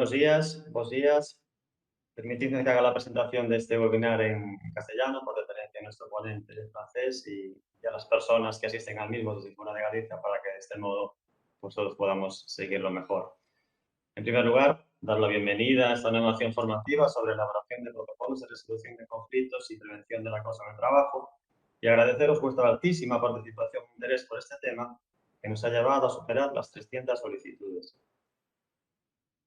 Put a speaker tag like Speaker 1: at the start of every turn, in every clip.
Speaker 1: buenos días. Permitidme que haga la presentación de este webinar en castellano por deferencia a nuestro ponente en francés y a las personas que asisten al mismo desde fuera de Galicia para que de este modo pues todos podamos seguirlo mejor. En primer lugar, dar la bienvenida a esta nueva acción formativa sobre elaboración de protocolos de resolución de conflictos y prevención del acoso en el trabajo y agradeceros vuestra altísima participación e interés por este tema que nos ha llevado a superar las 300 solicitudes.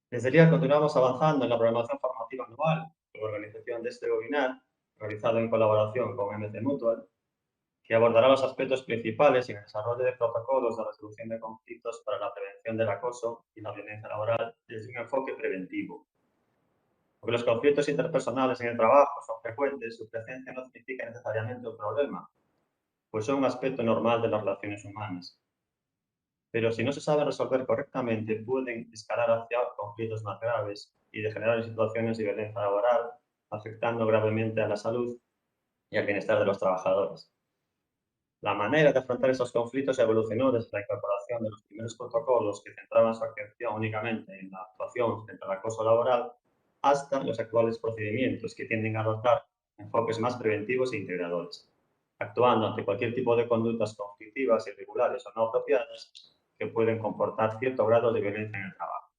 Speaker 1: Desde el día continuamos avanzando en la programación formativa anual con la organización de este webinar, realizado en colaboración con MC Mutual, que abordará los aspectos principales en el desarrollo de protocolos de resolución de conflictos para la prevención del acoso y la violencia laboral desde un enfoque preventivo. Aunque los conflictos interpersonales en el trabajo son frecuentes, su presencia no significa necesariamente un problema, pues son un aspecto normal de las relaciones humanas. Pero si no se sabe resolver correctamente, pueden escalar hacia conflictos más graves y degenerar en situaciones de violencia laboral, afectando gravemente a la salud y al bienestar de los trabajadores. La manera de afrontar estos conflictos evolucionó desde la incorporación de los primeros protocolos que centraban su atención únicamente en la actuación frente al acoso laboral, hasta los actuales procedimientos que tienden a adoptar enfoques más preventivos e integradores, actuando ante cualquier tipo de conductas conflictivas, irregulares o no apropiadas que pueden comportar cierto grado de violencia en el trabajo.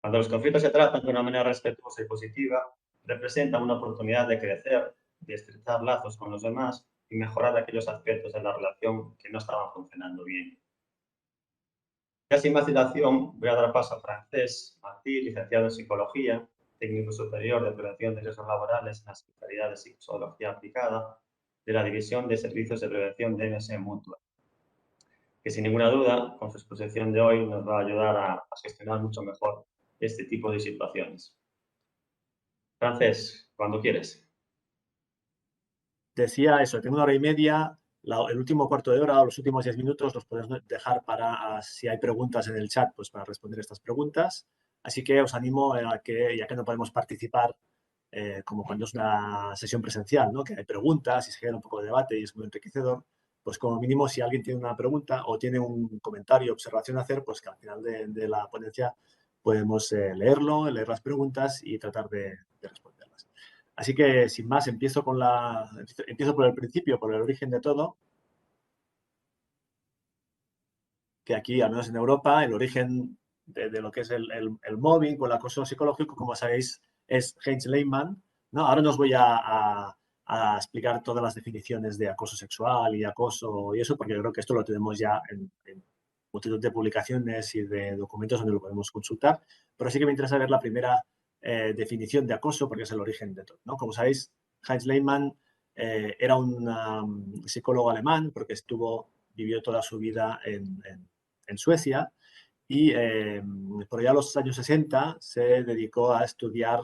Speaker 1: Cuando los conflictos se tratan de una manera respetuosa y positiva, representan una oportunidad de crecer, de estrechar lazos con los demás y mejorar aquellos aspectos de la relación que no estaban funcionando bien. Ya sin más dilación, voy a dar paso a Francés Martí, licenciado en Psicología, técnico superior de prevención de riesgos laborales en la especialidad de Psicología aplicada de la División de Servicios de Prevención de MC Mutual, que sin ninguna duda, con su exposición de hoy, nos va a ayudar a gestionar mucho mejor este tipo de situaciones. Francés, cuando quieres.
Speaker 2: Decía eso, tengo 1 hora y media, el último cuarto de hora o los últimos 10 minutos los podemos dejar para, si hay preguntas en el chat, pues para responder estas preguntas. Así que os animo a que, ya que no podemos participar como cuando es una sesión presencial, ¿no? Que hay preguntas y se genera un poco de debate y es muy enriquecedor, pues como mínimo si alguien tiene una pregunta o tiene un comentario, observación a hacer, pues que al final de la ponencia podemos leerlo, leer las preguntas y tratar de responderlas. Así que, sin más, empiezo por el principio, por el origen de todo, que aquí, al menos en Europa, el origen de lo que es el mobbing o el acoso psicológico, como sabéis, es Heinz Lehmann, ¿no? Ahora no os voy a explicar todas las definiciones de acoso sexual y acoso y eso, porque yo creo que esto lo tenemos ya en multitud de publicaciones y de documentos donde lo podemos consultar, pero sí que me interesa ver la primera definición de acoso, porque es el origen de todo, ¿no? Como sabéis, Heinz Lehmann era un psicólogo alemán, porque vivió toda su vida en Suecia y por allá a los años 60 se dedicó a estudiar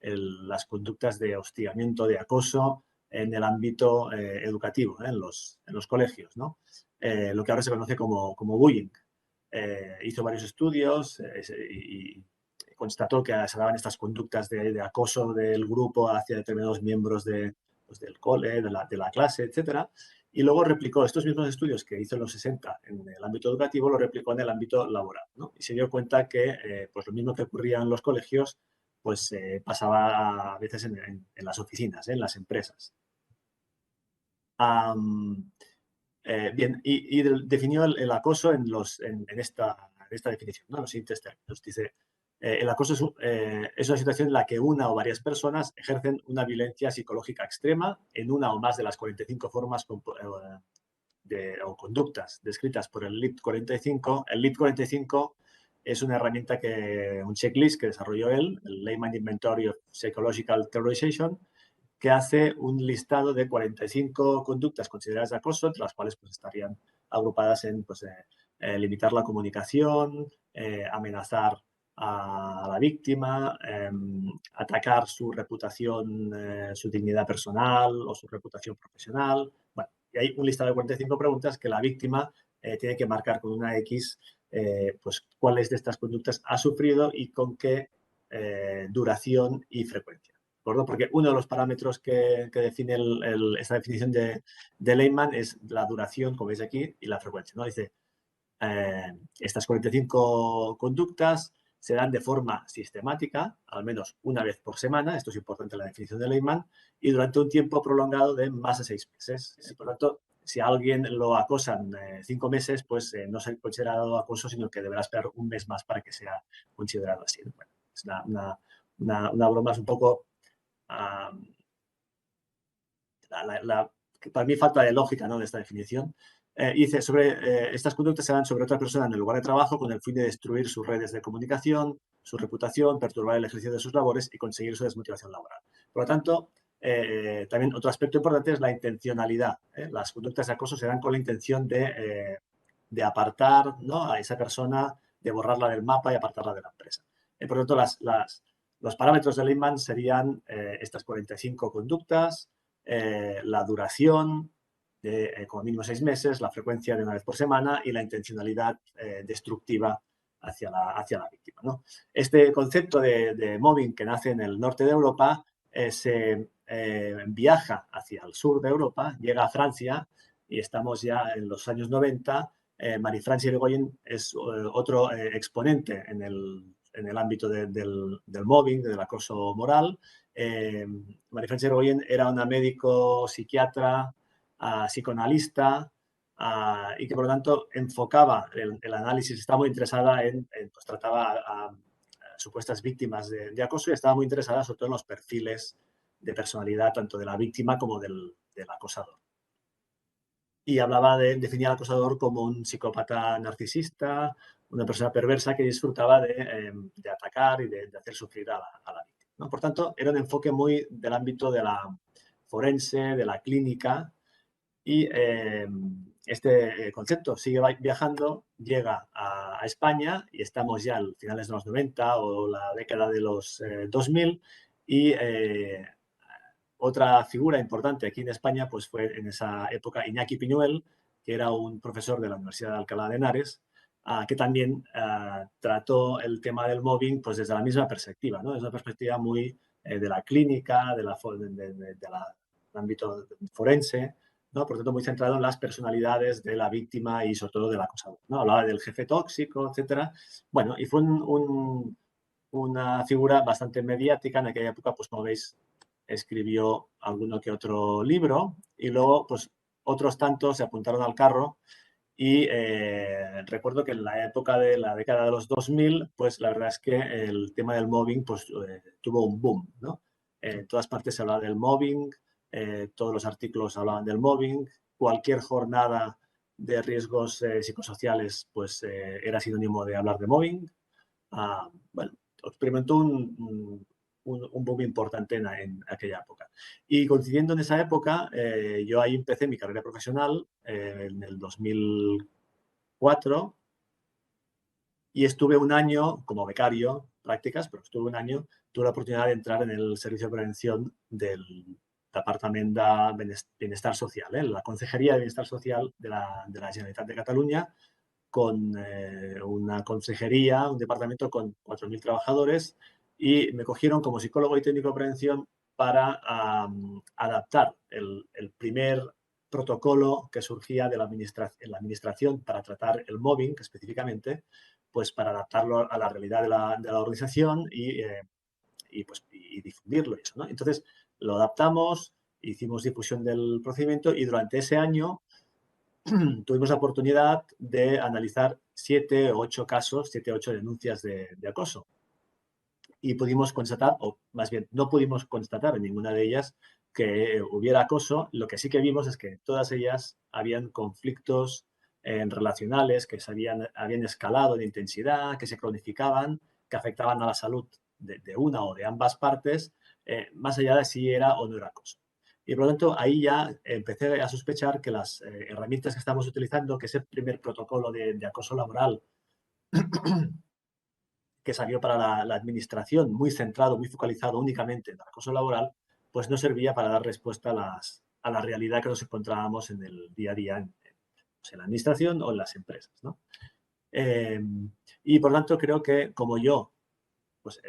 Speaker 2: las conductas de hostigamiento, de acoso en el ámbito educativo, en los colegios, ¿no? Lo que ahora se conoce como bullying. Hizo varios estudios y constató que se daban estas conductas de acoso del grupo hacia determinados miembros pues, del cole, de la clase, etcétera. Y luego replicó estos mismos estudios que hizo en los 60 en el ámbito educativo, lo replicó en el ámbito laboral, ¿no? Y se dio cuenta que pues lo mismo que ocurría en los colegios, pues pasaba a veces en las oficinas, en las empresas. Bien, y definió el acoso en esta definición, ¿no? Los siguientes términos. Dice, el acoso es una situación en la que una o varias personas ejercen una violencia psicológica extrema en una o más de las 45 formas o conductas descritas por el LIT 45. El LIT 45 es una herramienta un checklist que desarrolló él, el Lehman Inventory of Psychological Terrorization, que hace un listado de 45 conductas consideradas de acoso, entre las cuales pues, estarían agrupadas en pues, limitar la comunicación, amenazar a la víctima, atacar su reputación, su dignidad personal o su reputación profesional. Bueno, y hay un listado de 45 preguntas que la víctima tiene que marcar con una X pues, cuáles de estas conductas ha sufrido y con qué duración y frecuencia. Porque uno de los parámetros que define esta definición de Lehmann es la duración, como veis aquí, y la frecuencia, ¿no? Dice, estas 45 conductas se dan de forma sistemática, al menos una vez por semana, esto es importante en la definición de Lehmann, y durante un tiempo prolongado de más de 6 meses. Y por lo tanto, si a alguien lo acosan 5 meses, pues no se considerado acoso, sino que deberá esperar un mes más para que sea considerado así. Bueno, es una broma, es un poco... que para mí falta de lógica, ¿no?, de esta definición. Dice, estas conductas se dan sobre otra persona en el lugar de trabajo con el fin de destruir sus redes de comunicación, su reputación, perturbar el ejercicio de sus labores y conseguir su desmotivación laboral. Por lo tanto, también otro aspecto importante es la intencionalidad. Las conductas de acoso se dan con la intención de apartar, ¿no?, a esa persona, de borrarla del mapa y apartarla de la empresa. Por lo tanto, los parámetros de Lehmann serían estas 45 conductas, la duración de como mínimo 6 meses, la frecuencia de una vez por semana y la intencionalidad destructiva hacia la víctima, ¿no? Este concepto de mobbing, que nace en el norte de Europa, se viaja hacia el sur de Europa, llega a Francia y estamos ya en los años 90. Marie-France Irigoyen es otro exponente en el ámbito del mobbing, del acoso moral. Marie-France Irigoyen era una médico psiquiatra, psicoanalista, y que por lo tanto enfocaba el análisis, estaba muy interesada pues trataba a supuestas víctimas de acoso y estaba muy interesada sobre todo en los perfiles de personalidad tanto de la víctima como del acosador. Y definía al acosador como un psicópata narcisista, una persona perversa que disfrutaba de atacar y de hacer sufrir a la víctima, ¿no? Por tanto, era un enfoque muy del ámbito de la forense, de la clínica, y este concepto sigue viajando, llega a España y estamos ya a finales de los 90 o la década de los 2000 y otra figura importante aquí en España pues fue en esa época Iñaki Piñuel, que era un profesor de la Universidad de Alcalá de Henares, que también trató el tema del mobbing pues desde la misma perspectiva, ¿no? Es una perspectiva muy de la clínica, del ámbito forense, ¿no? Por tanto, muy centrado en las personalidades de la víctima y sobre todo del acosador, ¿no? Hablaba del jefe tóxico, etcétera. Bueno, y fue una figura bastante mediática en aquella época, pues como veis, escribió alguno que otro libro y luego, pues, otros tantos se apuntaron al carro y recuerdo que en la época de la década de los 2000, pues la verdad es que el tema del mobbing pues, tuvo un boom, ¿no? En todas partes se hablaba del mobbing, todos los artículos hablaban del mobbing, cualquier jornada de riesgos psicosociales pues era sinónimo de hablar de mobbing. Bueno, experimentó un boom importante en aquella época. Y coincidiendo en esa época, yo ahí empecé mi carrera profesional en el 2004 y estuve un año como becario, prácticas, pero estuve un año, tuve la oportunidad de entrar en el servicio de prevención del Departamento de Bienestar Social, la Consejería de Bienestar Social de la Generalitat de Cataluña, con una consejería, un departamento con 4.000 trabajadores y me cogieron como psicólogo y técnico de prevención para adaptar el primer protocolo que surgía de la administración para tratar el mobbing específicamente, pues para adaptarlo a la realidad de la organización y difundirlo. Y eso, ¿no? Entonces lo adaptamos, hicimos difusión del procedimiento y durante ese año tuvimos la oportunidad de analizar 7 o 8 casos, 7 o 8 denuncias de acoso. Y pudimos constatar, o más bien no pudimos constatar en ninguna de ellas que hubiera acoso. Lo que sí que vimos es que en todas ellas habían conflictos relacionales que habían escalado de intensidad, que se cronificaban, que afectaban a la salud de una o de ambas partes, más allá de si era o no era acoso. Y por lo tanto, ahí ya empecé a sospechar que las herramientas que estamos utilizando, que ese primer protocolo de acoso laboral que salió para la administración, muy centrado, muy focalizado únicamente en el acoso laboral, pues no servía para dar respuesta a la realidad que nos encontrábamos en el día a día en la administración o en las empresas, ¿no? Y por lo tanto, creo que como yo, pues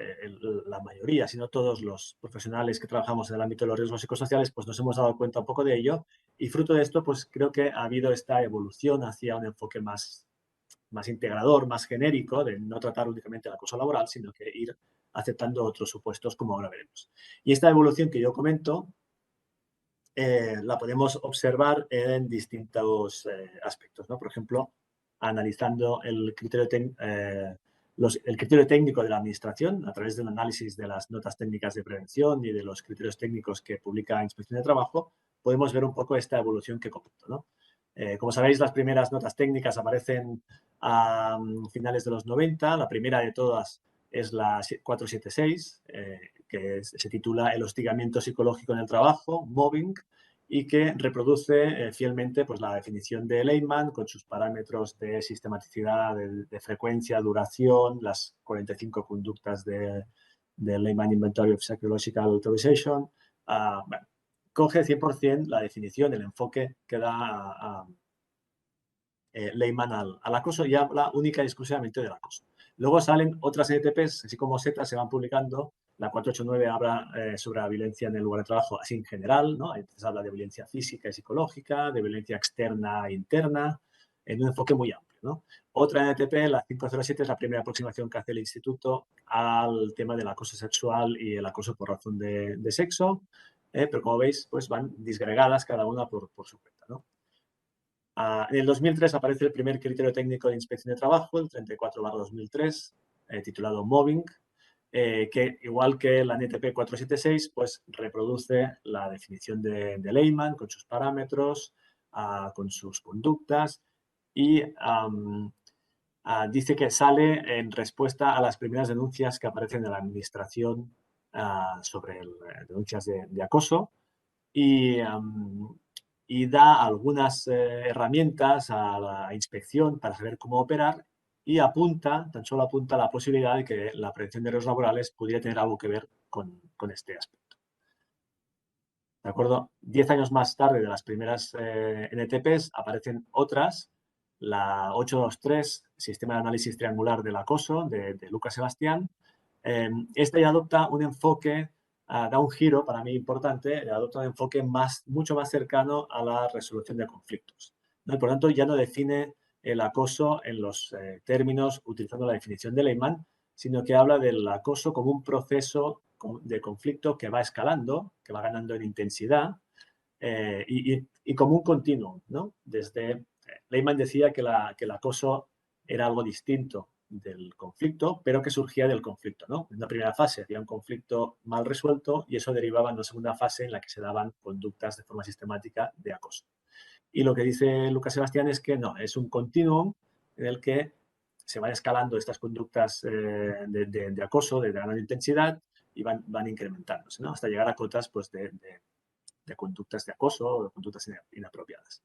Speaker 2: la mayoría, si no todos los profesionales que trabajamos en el ámbito de los riesgos psicosociales, pues nos hemos dado cuenta un poco de ello y fruto de esto, pues creo que ha habido esta evolución hacia un enfoque más más integrador, más genérico, de no tratar únicamente el acoso laboral, sino que ir aceptando otros supuestos, como ahora veremos. Y esta evolución que yo comento la podemos observar en distintos aspectos, ¿no? Por ejemplo, analizando el criterio técnico de la administración a través del análisis de las notas técnicas de prevención y de los criterios técnicos que publica Inspección de Trabajo, podemos ver un poco esta evolución que comento, ¿no? Como sabéis, las primeras notas técnicas aparecen a finales de los 90. La primera de todas es la 476, que se titula El hostigamiento psicológico en el trabajo, mobbing, y que reproduce fielmente pues, la definición de Lehman con sus parámetros de sistematicidad, de frecuencia, duración, las 45 conductas de Lehman Inventory of Psychological Authorization. Bueno, coge 100% la definición, el enfoque que da Lehman al acoso y habla única y exclusivamente del acoso. Luego salen otras NTPs, así como Z, se van publicando. La 489 habla sobre la violencia en el lugar de trabajo, así en general, ¿no? Entonces habla de violencia física y psicológica, de violencia externa e interna, en un enfoque muy amplio, ¿no? Otra NTP, la 507, es la primera aproximación que hace el Instituto al tema del acoso sexual y el acoso por razón de sexo, pero como veis, pues van disgregadas cada una por su cuenta, ¿no? En el 2003 aparece el primer criterio técnico de inspección de trabajo, el 34/2003, titulado Mobbing, que igual que la NTP 476, pues reproduce la definición de Lehman con sus parámetros, con sus conductas y dice que sale en respuesta a las primeras denuncias que aparecen en la administración sobre denuncias de acoso y da algunas herramientas a la inspección para saber cómo operar y tan solo apunta a la posibilidad de que la prevención de riesgos laborales pudiera tener algo que ver con este aspecto. ¿De acuerdo? 10 años más tarde de las primeras NTPs aparecen otras, la 823, Sistema de Análisis Triangular del Acoso, de Lucas Sebastián. Esta ya adopta un enfoque, da un giro para mí importante, adopta un enfoque mucho más cercano a la resolución de conflictos, ¿no? Y por lo tanto, ya no define el acoso en los términos utilizando la definición de Lehman, sino que habla del acoso como un proceso de conflicto que va escalando, que va ganando en intensidad y como un continuum, ¿no? Lehman decía que el acoso era algo distinto del conflicto, pero que surgía del conflicto, ¿no? En una primera fase había un conflicto mal resuelto y eso derivaba en una segunda fase en la que se daban conductas de forma sistemática de acoso. Y lo que dice Lucas Sebastián es que no, es un continuum en el que se van escalando estas conductas de acoso de gran intensidad y van incrementándose, ¿no? Hasta llegar a cotas pues, de conductas de acoso o de conductas inapropiadas.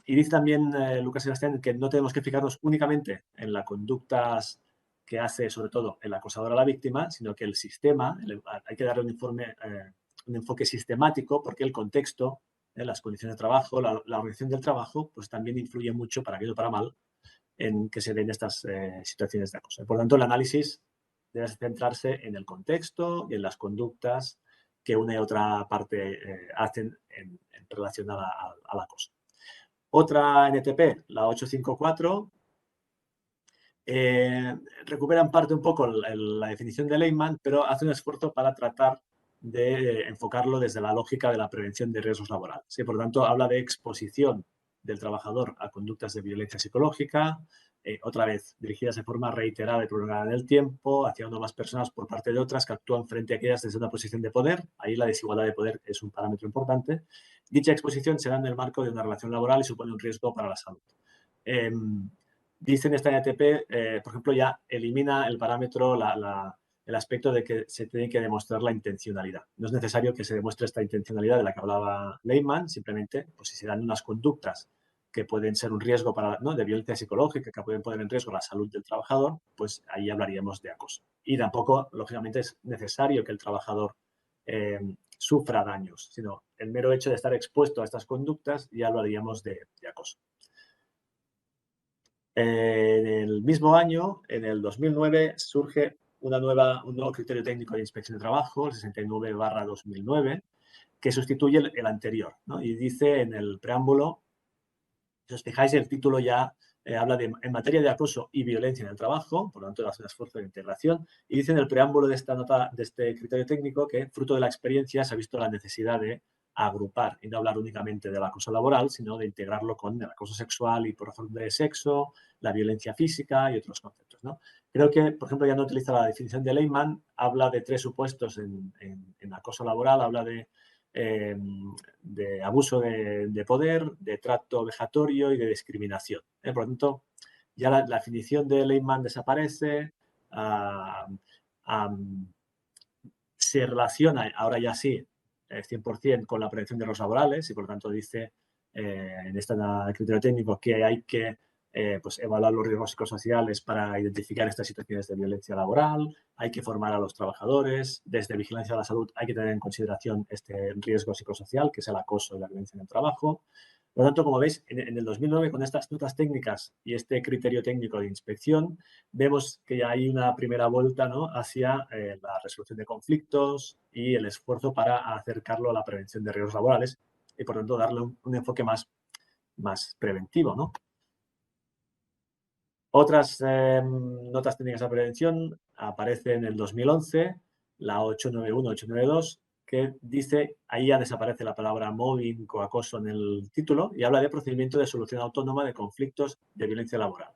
Speaker 2: Y dice también Lucas Sebastián que no tenemos que fijarnos únicamente en las conductas que hace sobre todo el acosador a la víctima, sino que el sistema, hay que darle un enfoque sistemático porque el contexto, las condiciones de trabajo, la organización del trabajo, pues también influye mucho, para bien o para mal, en que se den estas situaciones de acoso. Por lo tanto, el análisis debe centrarse en el contexto y en las conductas que una y otra parte hacen en relación al acoso. Otra NTP, la 854, recupera en parte un poco la definición de Lehman, pero hace un esfuerzo para tratar de enfocarlo desde la lógica de la prevención de riesgos laborales. Y por lo tanto, habla de exposición del trabajador a conductas de violencia psicológica, otra vez dirigidas de forma reiterada y prolongada en el tiempo, hacia unas personas por parte de otras que actúan frente a aquellas desde una posición de poder. Ahí la desigualdad de poder es un parámetro importante. Dicha exposición se da en el marco de una relación laboral y supone un riesgo para la salud. Dice en esta NTP, por ejemplo, ya elimina el parámetro, el aspecto de que se tiene que demostrar la intencionalidad. No es necesario que se demuestre esta intencionalidad de la que hablaba Lehman, simplemente, pues si se dan unas conductas que pueden ser un riesgo de violencia psicológica, que pueden poner en riesgo la salud del trabajador, pues ahí hablaríamos de acoso. Y tampoco, lógicamente, es necesario que el trabajador sufra daños, sino el mero hecho de estar expuesto a estas conductas ya hablaríamos de acoso. En el mismo año, en el 2009, surge un nuevo criterio técnico de inspección de trabajo, el 69/2009, que sustituye el anterior, ¿no? Y dice en el preámbulo, si os fijáis, el título ya habla en materia de acoso y violencia en el trabajo, por lo tanto, hace un esfuerzo de integración, y dice en el preámbulo de esta nota, de este criterio técnico, que fruto de la experiencia se ha visto la necesidad de agrupar y no hablar únicamente del acoso laboral, sino de integrarlo con el acoso sexual y por razón de sexo, la violencia física y otros conceptos, ¿no? Creo que, por ejemplo, ya no utiliza la definición de Lehmann, habla de 3 supuestos en acoso laboral, habla de abuso de poder, de trato vejatorio y de discriminación. Por lo tanto, ya la definición de Lehmann desaparece, ah, se relaciona, ahora ya sí, 100% con la prevención de los laborales y por lo tanto dice en este criterio técnico que hay que pues evaluar los riesgos psicosociales para identificar estas situaciones de violencia laboral, hay que formar a los trabajadores, desde vigilancia de la salud hay que tener en consideración este riesgo psicosocial, que es el acoso y la violencia en el trabajo. Por lo tanto, como veis, en el 2009, con estas notas técnicas y este criterio técnico de inspección, vemos que ya hay una primera vuelta, ¿no?, hacia la resolución de conflictos y el esfuerzo para acercarlo a la prevención de riesgos laborales y, por tanto, darle un enfoque más preventivo, ¿no? Otras notas técnicas de prevención aparecen en el 2011, la 891, 892, que dice, ahí ya desaparece la palabra mobbing o acoso en el título y habla de procedimiento de solución autónoma de conflictos de violencia laboral.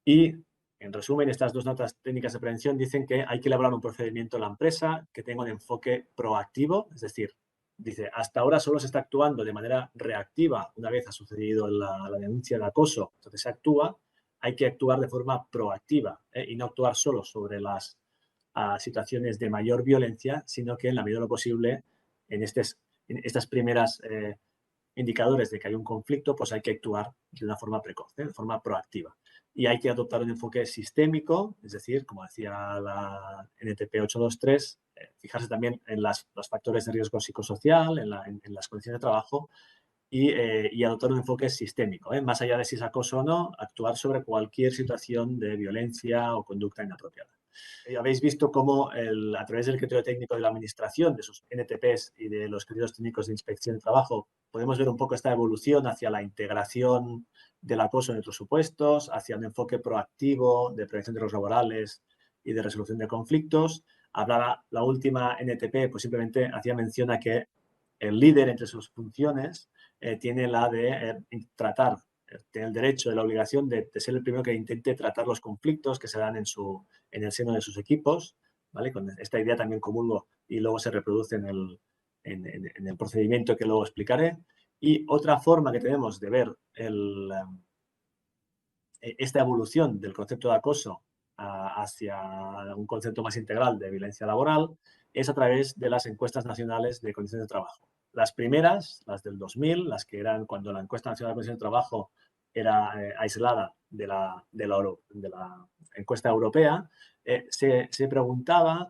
Speaker 2: Y, en resumen, estas 2 notas técnicas de prevención dicen que hay que elaborar un procedimiento en la empresa que tenga un enfoque proactivo, es decir, dice, hasta ahora solo se está actuando de manera reactiva una vez ha sucedido la denuncia de acoso, entonces se actúa, hay que actuar de forma proactiva y no actuar solo sobre las situaciones de mayor violencia, sino que en la medida de lo posible en estas primeras indicadores de que hay un conflicto, pues hay que actuar de una forma precoz, de forma proactiva. Y hay que adoptar un enfoque sistémico, es decir, como decía la NTP 823, fijarse también en los factores de riesgo psicosocial, en las condiciones de trabajo y adoptar un enfoque sistémico. Más allá de si es acoso o no, actuar sobre cualquier situación de violencia o conducta inapropiada. Habéis visto cómo a través del criterio técnico de la administración, de sus NTPs y de los criterios técnicos de inspección de trabajo, podemos ver un poco esta evolución hacia la integración del acoso en otros supuestos, hacia un enfoque proactivo de prevención de los laborales y de resolución de conflictos. Hablaba la última NTP, pues simplemente hacía mención a que el líder entre sus funciones tiene la de tratar, tiene el derecho y la obligación de ser el primero que intente tratar los conflictos que se dan en el seno de sus equipos, ¿vale? Con esta idea también común y luego se reproduce en el procedimiento que luego explicaré. Y otra forma que tenemos de ver esta evolución del concepto de acoso hacia un concepto más integral de violencia laboral es a través de las encuestas nacionales de condiciones de trabajo. Las primeras, las del 2000, las que eran cuando la encuesta nacional de condiciones de trabajo era aislada de la encuesta europea, se preguntaba,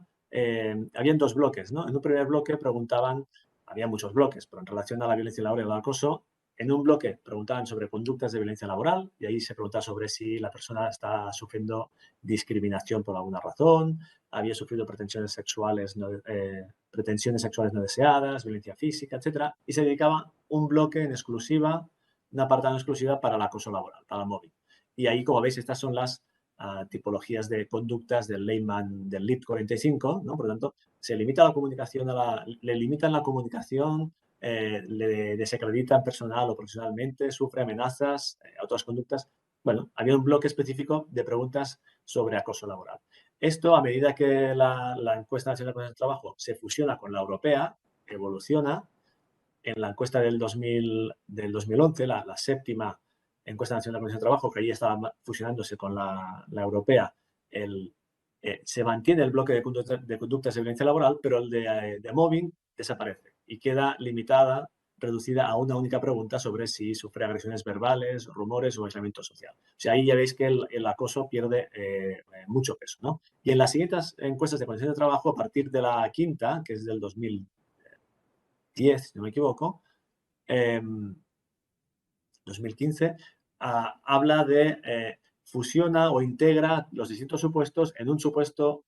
Speaker 2: habían 2 bloques, ¿no? En un primer bloque preguntaban, había muchos bloques, pero en relación a la violencia laboral y al acoso, en un bloque preguntaban sobre conductas de violencia laboral y ahí se preguntaba sobre si la persona está sufriendo discriminación por alguna razón, había sufrido pretensiones sexuales no deseadas, violencia física, etc. Y se dedicaba un bloque en exclusiva, una apartado en exclusiva para el acoso laboral, para el mobbing. Y ahí, como veis, estas son las tipologías de conductas del Lehmann, del LIP 45, ¿no? Por lo tanto, se limita la comunicación le limitan la comunicación, le desacreditan personal o profesionalmente, sufre amenazas, otras conductas. Bueno, había un bloque específico de preguntas sobre acoso laboral. Esto, a medida que la encuesta nacional de trabajo se fusiona con la europea, evoluciona. En la encuesta del 2011, la séptima encuesta nacional de trabajo, que ahí estaba fusionándose con la europea, se mantiene el bloque de conductas de violencia laboral, pero el de mobbing desaparece y queda limitada, reducida a una única pregunta sobre si sufre agresiones verbales, rumores o aislamiento social. O sea, ahí ya veis que el acoso pierde mucho peso, ¿no? Y en las siguientes encuestas de condiciones de trabajo, a partir de la quinta, que es del 2010, si no me equivoco, 2015, habla de fusiona o integra los distintos supuestos en un supuesto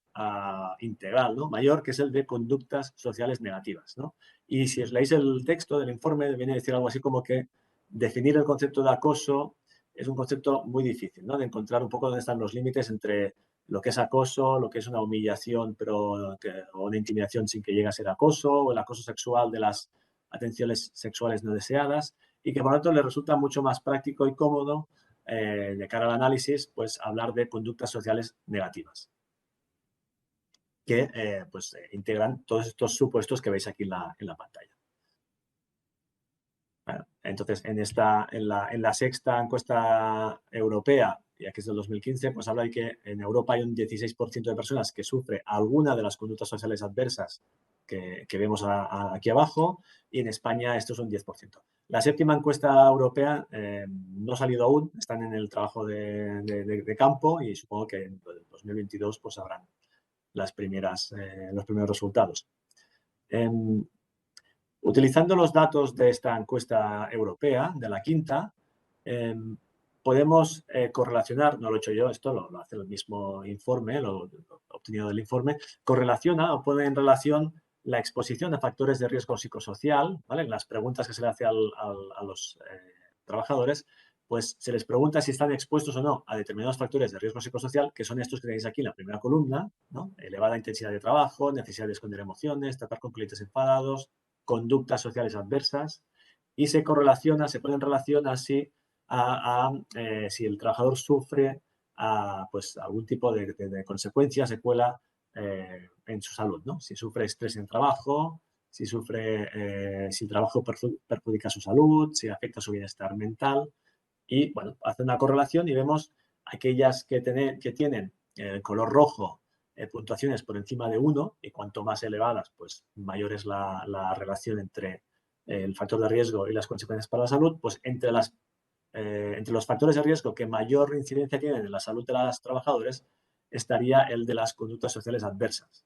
Speaker 2: integral, ¿no?, mayor, que es el de conductas sociales negativas, ¿no? Y si os leéis el texto del informe, viene a decir algo así como que definir el concepto de acoso es un concepto muy difícil, ¿no? De encontrar un poco dónde están los límites entre lo que es acoso, lo que es una humillación o una intimidación sin que llegue a ser acoso, o el acoso sexual de las atenciones sexuales no deseadas, y que por lo tanto le resulta mucho más práctico y cómodo de cara al análisis, pues hablar de conductas sociales negativas que integran todos estos supuestos que veis aquí en la pantalla. Bueno, entonces, en la sexta encuesta europea, y aquí es del 2015, pues habla de que en Europa hay un 16% de personas que sufre alguna de las conductas sociales adversas que vemos aquí abajo, y en España esto es un 10%. La séptima encuesta europea no ha salido aún, están en el trabajo de campo, y supongo que en 2022 pues habrán los primeros resultados. Utilizando los datos de esta encuesta europea, de la quinta, podemos correlacionar, no lo he hecho yo, esto lo hace el mismo informe, lo obtenido del informe, correlaciona o pone en relación la exposición a factores de riesgo psicosocial, ¿vale? En las preguntas que se le hace a los trabajadores, pues se les pregunta si están expuestos o no a determinados factores de riesgo psicosocial, que son estos que tenéis aquí en la primera columna, ¿no? Elevada intensidad de trabajo, necesidad de esconder emociones, tratar con clientes enfadados, conductas sociales adversas, y se pone en relación así si el trabajador sufre pues algún tipo de consecuencia, secuela en su salud, ¿no? Si sufre estrés en trabajo, si el trabajo perjudica su salud, si afecta su bienestar mental, y bueno, hace una correlación y vemos aquellas que tienen el color rojo, puntuaciones por encima de 1, y cuanto más elevadas, pues mayor es la relación entre el factor de riesgo y las consecuencias para la salud. Pues entre los factores de riesgo que mayor incidencia tienen en la salud de los trabajadores estaría el de las conductas sociales adversas.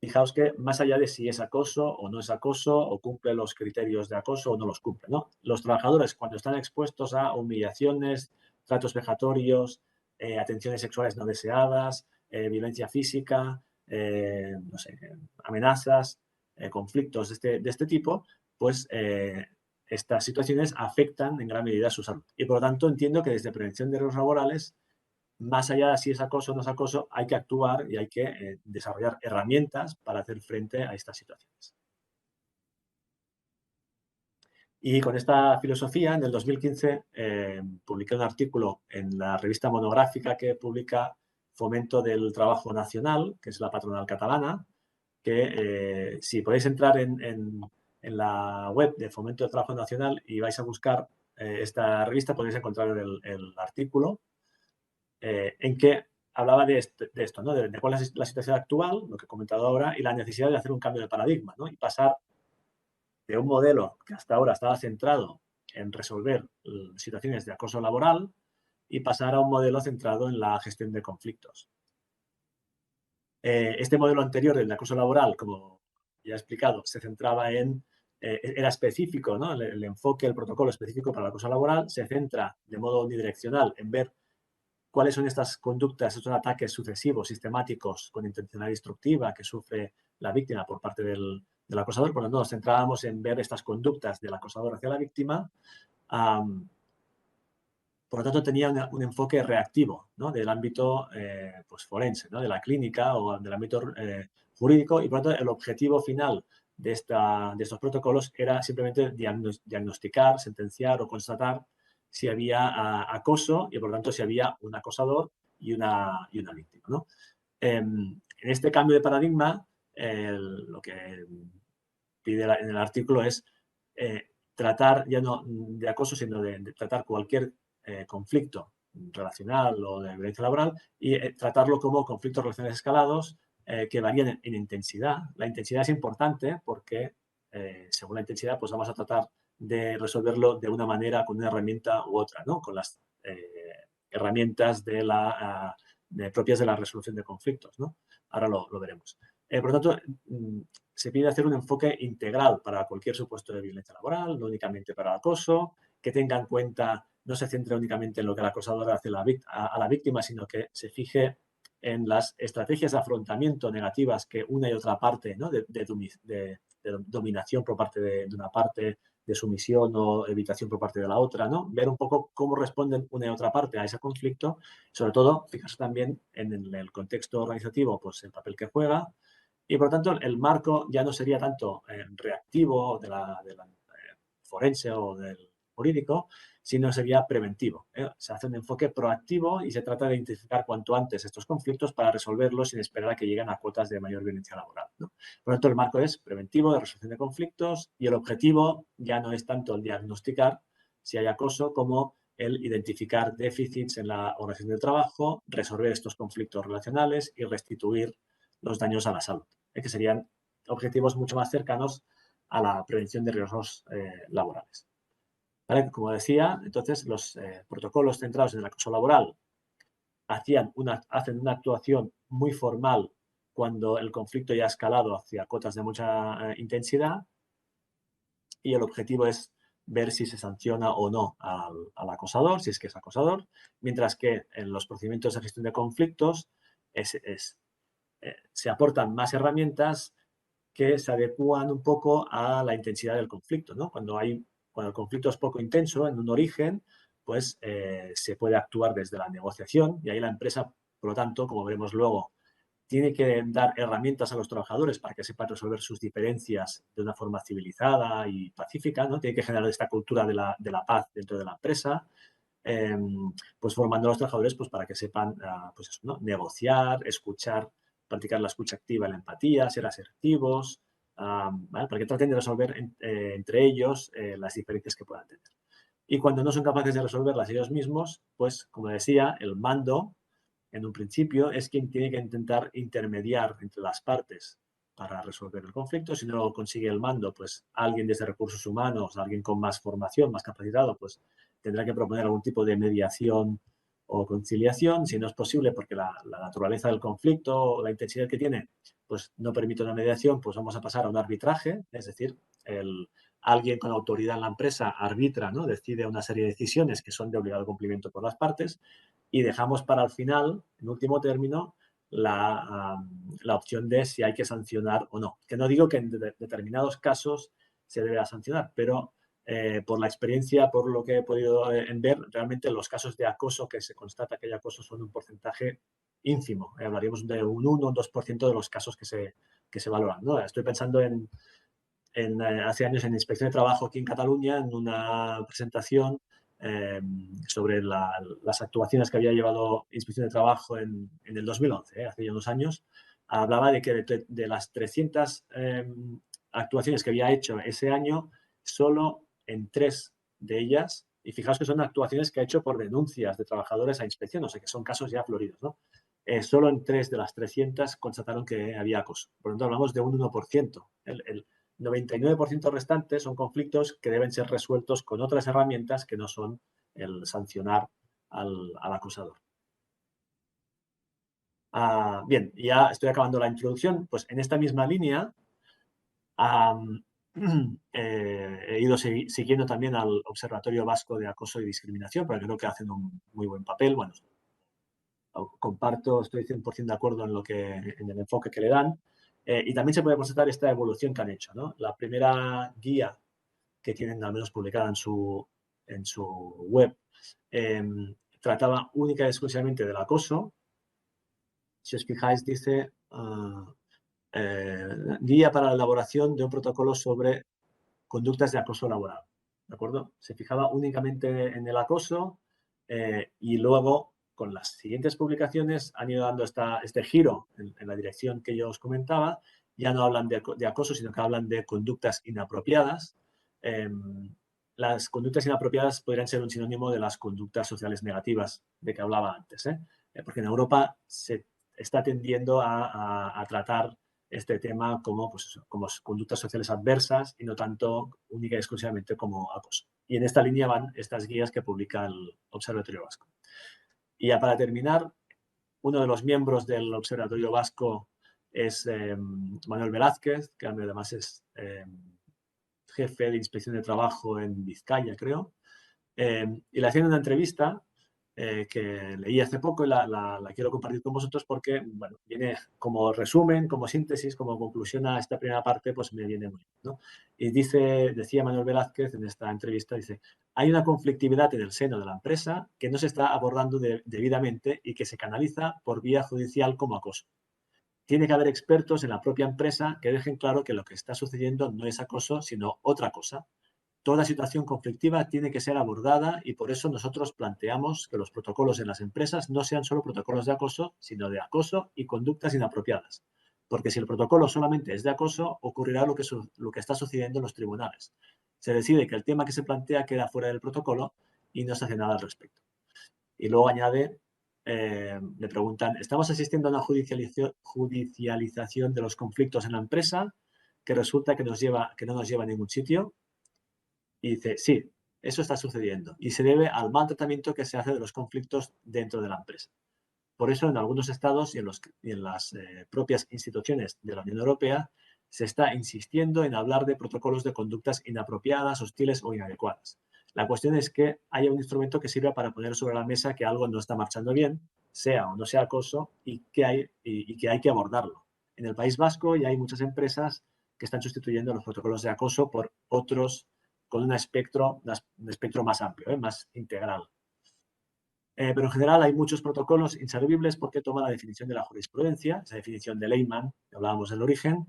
Speaker 2: Fijaos que más allá de si es acoso o no es acoso, o cumple los criterios de acoso o no los cumple, ¿no? Los trabajadores, cuando están expuestos a humillaciones, tratos vejatorios, atenciones sexuales no deseadas, violencia física, no sé, amenazas, conflictos de este tipo, pues estas situaciones afectan en gran medida su salud. Y por lo tanto entiendo que desde prevención de riesgos laborales, más allá de si es acoso o no es acoso, hay que actuar y hay que desarrollar herramientas para hacer frente a estas situaciones. Y con esta filosofía, en el 2015, publiqué un artículo en la revista monográfica que publica Fomento del Trabajo Nacional, que es la patronal catalana, que si podéis entrar en la web de Fomento del Trabajo Nacional y vais a buscar esta revista, podéis encontrar el artículo en que hablaba de esto, ¿no? De cuál es la situación actual, lo que he comentado ahora, y la necesidad de hacer un cambio de paradigma, ¿no? Y pasar de un modelo que hasta ahora estaba centrado en resolver situaciones de acoso laboral y pasar a un modelo centrado en la gestión de conflictos. Este modelo anterior, el de acoso laboral, como ya he explicado, se centraba era específico, ¿no? El enfoque, el protocolo específico para el acoso laboral se centra de modo unidireccional en ver cuáles son estas conductas, estos ataques sucesivos, sistemáticos, con intencionalidad destructiva que sufre la víctima por parte del acosador. Por lo tanto, nos centrábamos en ver estas conductas del acosador hacia la víctima. Por lo tanto, tenía un enfoque reactivo, ¿no? Del ámbito pues forense, ¿no? De la clínica o del ámbito jurídico, y por lo tanto el objetivo final de estos protocolos era simplemente diagnosticar, sentenciar o constatar si había acoso y por lo tanto si había un acosador y una víctima, ¿no? En este cambio de paradigma, lo que pide en el artículo es tratar ya no de acoso, sino de tratar cualquier conflicto relacional o de violencia laboral y tratarlo como conflictos relacionales escalados que varían en intensidad. La intensidad es importante porque según la intensidad pues vamos a tratar de resolverlo de una manera, con una herramienta u otra, ¿no? Con las herramientas propias de la resolución de conflictos, ¿no? Ahora lo veremos. Por lo tanto, se pide hacer un enfoque integral para cualquier supuesto de violencia laboral, no únicamente para el acoso, que tenga en cuenta, no se centre únicamente en lo que el acosador hace a la víctima, sino que se fije en las estrategias de afrontamiento negativas que una y otra parte, ¿no? de dominación por parte de una parte, de sumisión o evitación por parte de la otra, ¿no? Ver un poco cómo responden una y otra parte a ese conflicto, sobre todo fijarse también en el contexto organizativo, pues el papel que juega, y por lo tanto el marco ya no sería tanto reactivo de la forense o del jurídico, sino sería preventivo. Se hace un enfoque proactivo y se trata de identificar cuanto antes estos conflictos para resolverlos sin esperar a que lleguen a cuotas de mayor violencia laboral, ¿no? Por lo tanto, el marco es preventivo, de resolución de conflictos, y el objetivo ya no es tanto el diagnosticar si hay acoso como el identificar déficits en la organización del trabajo, resolver estos conflictos relacionales y restituir los daños a la salud, que serían objetivos mucho más cercanos a la prevención de riesgos laborales. ¿Vale? Como decía, entonces los protocolos centrados en el acoso laboral hacen una actuación muy formal cuando el conflicto ya ha escalado hacia cotas de mucha intensidad, y el objetivo es ver si se sanciona o no al acosador, si es que es acosador, mientras que en los procedimientos de gestión de conflictos se aportan más herramientas que se adecúan un poco a la intensidad del conflicto, ¿no? Cuando el conflicto es poco intenso en un origen, pues se puede actuar desde la negociación, y ahí la empresa, por lo tanto, como veremos luego, tiene que dar herramientas a los trabajadores para que sepan resolver sus diferencias de una forma civilizada y pacífica, ¿no? Tiene que generar esta cultura de la paz dentro de la empresa, pues formando a los trabajadores pues, para que sepan pues eso, ¿no? Negociar, escuchar, practicar la escucha activa y la empatía, ser asertivos, ¿vale? Para que traten de resolver entre ellos las diferencias que puedan tener. Y cuando no son capaces de resolverlas ellos mismos, pues, como decía, el mando, en un principio, es quien tiene que intentar intermediar entre las partes para resolver el conflicto. Si no lo consigue el mando, pues alguien desde recursos humanos, alguien con más formación, más capacitado, pues tendrá que proponer algún tipo de mediación o conciliación. Si no es posible, porque la naturaleza del conflicto o la intensidad que tiene, pues no permite una mediación, pues vamos a pasar a un arbitraje, es decir, alguien con autoridad en la empresa arbitra, ¿no? Decide una serie de decisiones que son de obligado cumplimiento por las partes, y dejamos para el final, en último término, la opción de si hay que sancionar o no. Que no digo que en determinados casos se deba sancionar, pero por la experiencia, por lo que he podido ver, realmente los casos de acoso que se constata que hay acoso son un porcentaje ínfimo. Hablaríamos de un 1 o un 2% de los casos que se valoran, ¿no? Estoy pensando hace años en Inspección de Trabajo aquí en Cataluña, en una presentación sobre las actuaciones que había llevado Inspección de Trabajo en el 2011, hace ya unos años. Hablaba de que de las 300 actuaciones que había hecho ese año, solo en 3 de ellas, y fijaos que son actuaciones que ha hecho por denuncias de trabajadores a inspección, o sea que son casos ya floridos, ¿no? Solo en 3 de las 300 constataron que había acoso. Por lo tanto, hablamos de un 1%. El 99% restante son conflictos que deben ser resueltos con otras herramientas que no son el sancionar al acosador. Bien, ya estoy acabando la introducción. Pues en esta misma línea he ido siguiendo también al Observatorio Vasco de Acoso y Discriminación, porque creo que hacen un muy buen papel. Bueno, comparto, estoy 100% de acuerdo en el enfoque que le dan. Y también se puede constatar esta evolución que han hecho, ¿no? La primera guía que tienen al menos publicada en su web trataba única y exclusivamente del acoso. Si os fijáis, dice guía para la elaboración de un protocolo sobre conductas de acoso laboral. ¿De acuerdo? Se fijaba únicamente en el acoso y luego, con las siguientes publicaciones, han ido dando este giro en la dirección que yo os comentaba. Ya no hablan de acoso, sino que hablan de conductas inapropiadas. Las conductas inapropiadas podrían ser un sinónimo de las conductas sociales negativas de que hablaba antes, porque en Europa se está tendiendo a tratar este tema como, pues eso, como conductas sociales adversas y no tanto única y exclusivamente como acoso. Y en esta línea van estas guías que publica el Observatorio Vasco. Y ya para terminar, uno de los miembros del Observatorio Vasco es Manuel Velázquez, que además es jefe de Inspección de Trabajo en Vizcaya, creo. Y le hacían una entrevista que leí hace poco y la quiero compartir con vosotros porque, bueno, viene como resumen, como síntesis, como conclusión a esta primera parte, pues me viene muy bien, ¿no? Y decía Manuel Velázquez en esta entrevista, dice, hay una conflictividad en el seno de la empresa que no se está abordando debidamente y que se canaliza por vía judicial como acoso. Tiene que haber expertos en la propia empresa que dejen claro que lo que está sucediendo no es acoso, sino otra cosa. Toda situación conflictiva tiene que ser abordada y por eso nosotros planteamos que los protocolos en las empresas no sean solo protocolos de acoso, sino de acoso y conductas inapropiadas. Porque si el protocolo solamente es de acoso, ocurrirá lo que está sucediendo en los tribunales. Se decide que el tema que se plantea queda fuera del protocolo y no se hace nada al respecto. Y luego añade, le preguntan, ¿estamos asistiendo a una judicialización de los conflictos en la empresa que resulta que no nos lleva a ningún sitio? Y dice, sí, eso está sucediendo y se debe al mal tratamiento que se hace de los conflictos dentro de la empresa. Por eso, en algunos estados y en las propias instituciones de la Unión Europea se está insistiendo en hablar de protocolos de conductas inapropiadas, hostiles o inadecuadas. La cuestión es que haya un instrumento que sirva para poner sobre la mesa que algo no está marchando bien, sea o no sea acoso, y que hay que abordarlo. En el País Vasco ya hay muchas empresas que están sustituyendo los protocolos de acoso por otros con un espectro más amplio, más integral. Pero en general hay muchos protocolos inservibles porque toma la definición de la jurisprudencia, esa definición de Leyman, que hablábamos del origen,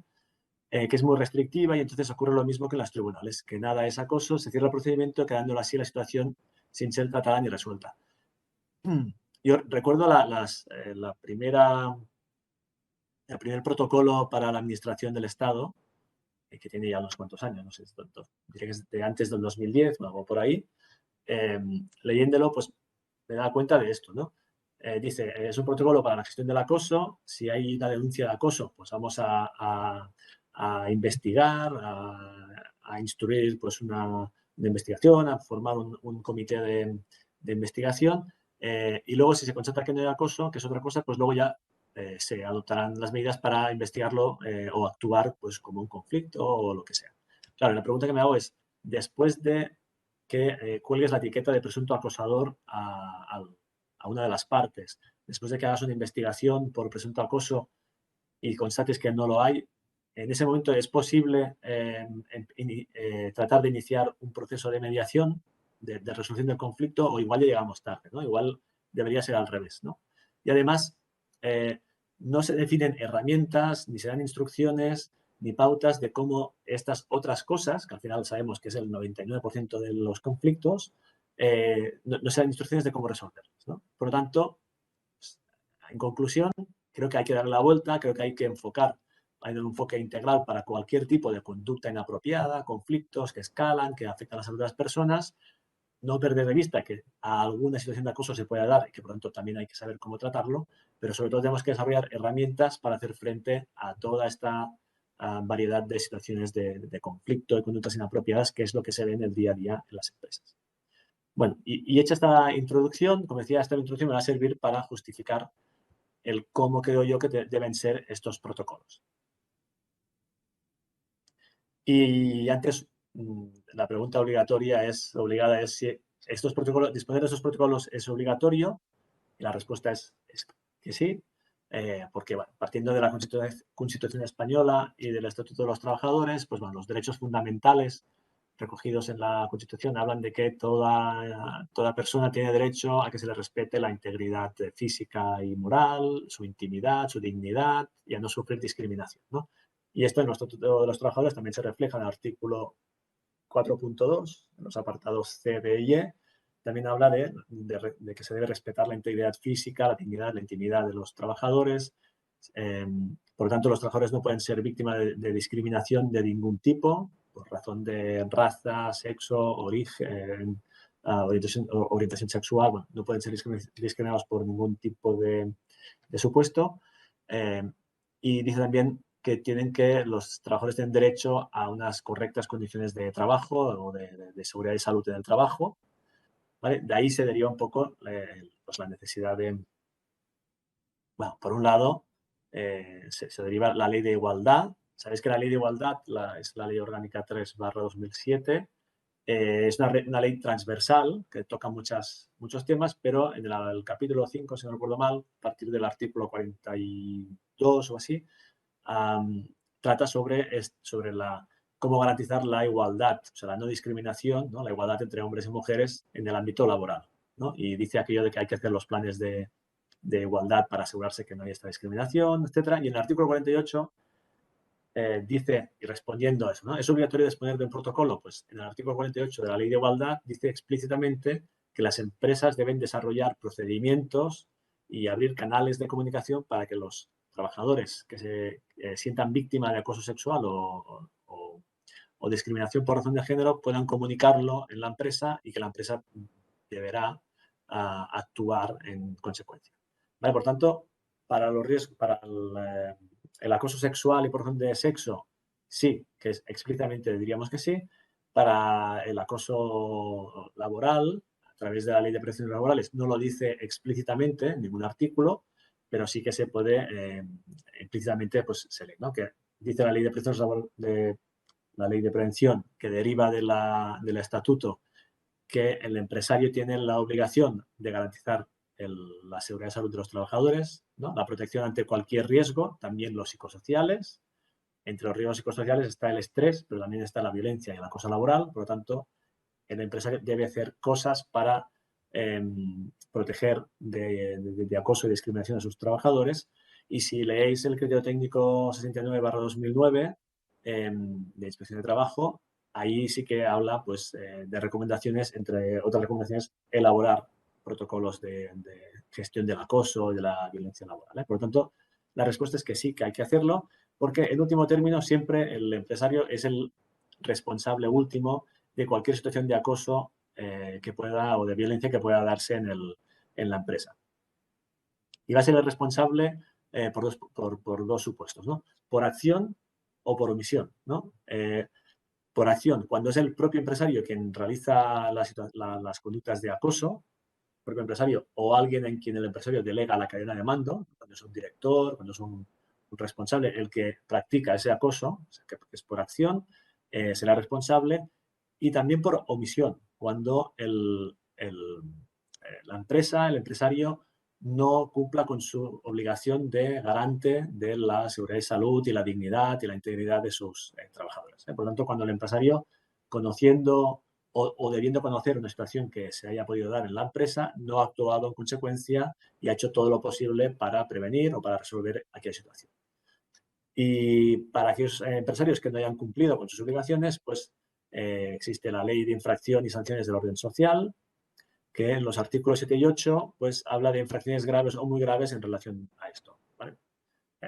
Speaker 2: que es muy restrictiva y entonces ocurre lo mismo que en los tribunales, que nada es acoso, se cierra el procedimiento quedando así la situación sin ser tratada ni resuelta. Yo recuerdo el primer protocolo para la administración del Estado, que tiene ya unos cuantos años, no sé, diría que es de antes del 2010 o algo por ahí, leyéndolo, pues me da cuenta de esto, ¿no? Dice, es un protocolo para la gestión del acoso. Si hay una denuncia de acoso, pues vamos a investigar, a instruir pues una investigación, a formar un comité de investigación. Y luego, si se constata que no hay acoso, que es otra cosa, pues luego ya se adoptarán las medidas para investigarlo o actuar pues como un conflicto o lo que sea. Claro, la pregunta que me hago es, después de que cuelgues la etiqueta de presunto acosador a una de las partes. Después de que hagas una investigación por presunto acoso y constates que no lo hay, en ese momento es posible tratar de iniciar un proceso de mediación, de resolución del conflicto, o igual ya llegamos tarde, ¿no? Igual debería ser al revés, ¿no? Y además, no se definen herramientas, ni se dan instrucciones, ni pautas de cómo estas otras cosas, que al final sabemos que es el 99% de los conflictos, no se dan instrucciones de cómo resolverlos, ¿no? Por lo tanto, en conclusión, creo que hay que darle la vuelta, creo que hay que hay un enfoque integral para cualquier tipo de conducta inapropiada, conflictos que escalan, que afectan a la salud de las personas, no perder de vista que a alguna situación de acoso se puede dar y que por lo tanto también hay que saber cómo tratarlo, pero sobre todo tenemos que desarrollar herramientas para hacer frente a toda esta variedad de situaciones de conflicto, de conductas inapropiadas, que es lo que se ve en el día a día en las empresas. Bueno, y hecha esta introducción, como decía, esta introducción me va a servir para justificar el cómo creo yo que deben ser estos protocolos. Y antes, la pregunta obligada es si estos protocolos, disponer de estos protocolos es obligatorio, y la respuesta es que sí, porque bueno, partiendo de la Constitución española y del Estatuto de los Trabajadores, pues bueno, los derechos fundamentales recogidos en la Constitución hablan de que toda persona tiene derecho a que se le respete la integridad física y moral, su intimidad, su dignidad y a no sufrir discriminación, ¿no? Y esto en el Estatuto de los Trabajadores también se refleja en el artículo 4.2, en los apartados C, D y E. También habla de que se debe respetar la integridad física, la dignidad, la intimidad de los trabajadores. Por lo tanto, los trabajadores no pueden ser víctimas de discriminación de ningún tipo, por razón de raza, sexo, origen, orientación sexual. Bueno, no pueden ser discriminados por ningún tipo de supuesto. Y dice también que los trabajadores tienen derecho a unas correctas condiciones de trabajo o de seguridad y salud en el trabajo. ¿Vale? De ahí se deriva un poco pues la necesidad de, bueno, por un lado, se deriva la ley de igualdad. Sabéis que la ley de igualdad es la ley orgánica 3/2007 Es una ley transversal que toca muchos temas, pero en el capítulo 5, si no recuerdo mal, a partir del artículo 42 o así, trata sobre cómo garantizar la igualdad, o sea, la no discriminación, ¿no? La igualdad entre hombres y mujeres en el ámbito laboral, ¿no? Y dice aquello de que hay que hacer los planes de igualdad para asegurarse que no hay esta discriminación, etcétera. Y en el artículo 48 dice, y respondiendo a eso, ¿no? ¿Es obligatorio disponer de un protocolo? Pues en el artículo 48 de la Ley de Igualdad dice explícitamente que las empresas deben desarrollar procedimientos y abrir canales de comunicación para que los trabajadores que se sientan víctimas de acoso sexual o discriminación por razón de género puedan comunicarlo en la empresa y que la empresa deberá actuar en consecuencia. ¿Vale? Por tanto, para los riesgos, para el acoso sexual y por razón de sexo, sí, que es explícitamente diríamos que sí. Para el acoso laboral, a través de la Ley de Prestaciones Laborales, no lo dice explícitamente en ningún artículo, pero sí que se puede implícitamente, pues se lee, ¿no? Que dice la Ley de Prestaciones Laborales, la Ley de Prevención, que deriva del estatuto, que el empresario tiene la obligación de garantizar la seguridad y salud de los trabajadores, ¿no? La protección ante cualquier riesgo, también los psicosociales. Entre los riesgos psicosociales está el estrés, pero también está la violencia y la acoso laboral. Por lo tanto, el empresario debe hacer cosas para proteger de acoso y discriminación a sus trabajadores. Y si leéis el criterio técnico 69/2009 de inspección de trabajo, ahí sí que habla pues, de recomendaciones, entre otras recomendaciones, elaborar protocolos de gestión del acoso y de la violencia laboral. Por lo tanto, la respuesta es que sí, que hay que hacerlo, porque en último término siempre el empresario es el responsable último de cualquier situación de acoso que pueda o de violencia que pueda darse en la empresa. Y va a ser el responsable por dos supuestos, ¿no? Por acción o por omisión, ¿no? Por acción, cuando es el propio empresario quien realiza las conductas de acoso, el propio empresario o alguien en quien el empresario delega la cadena de mando, cuando es un director, cuando es un responsable el que practica ese acoso, o sea, que es por acción, será responsable, y también por omisión, cuando la empresa, el empresario, no cumpla con su obligación de garante de la seguridad y salud y la dignidad y la integridad de sus trabajadores. Por lo tanto, cuando el empresario, conociendo o debiendo conocer una situación que se haya podido dar en la empresa, no ha actuado en consecuencia y ha hecho todo lo posible para prevenir o para resolver aquella situación. Y para aquellos empresarios que no hayan cumplido con sus obligaciones, pues existe la Ley de Infracción y Sanciones del Orden Social, que en los artículos 7 y 8 pues, habla de infracciones graves o muy graves en relación a esto. ¿Vale?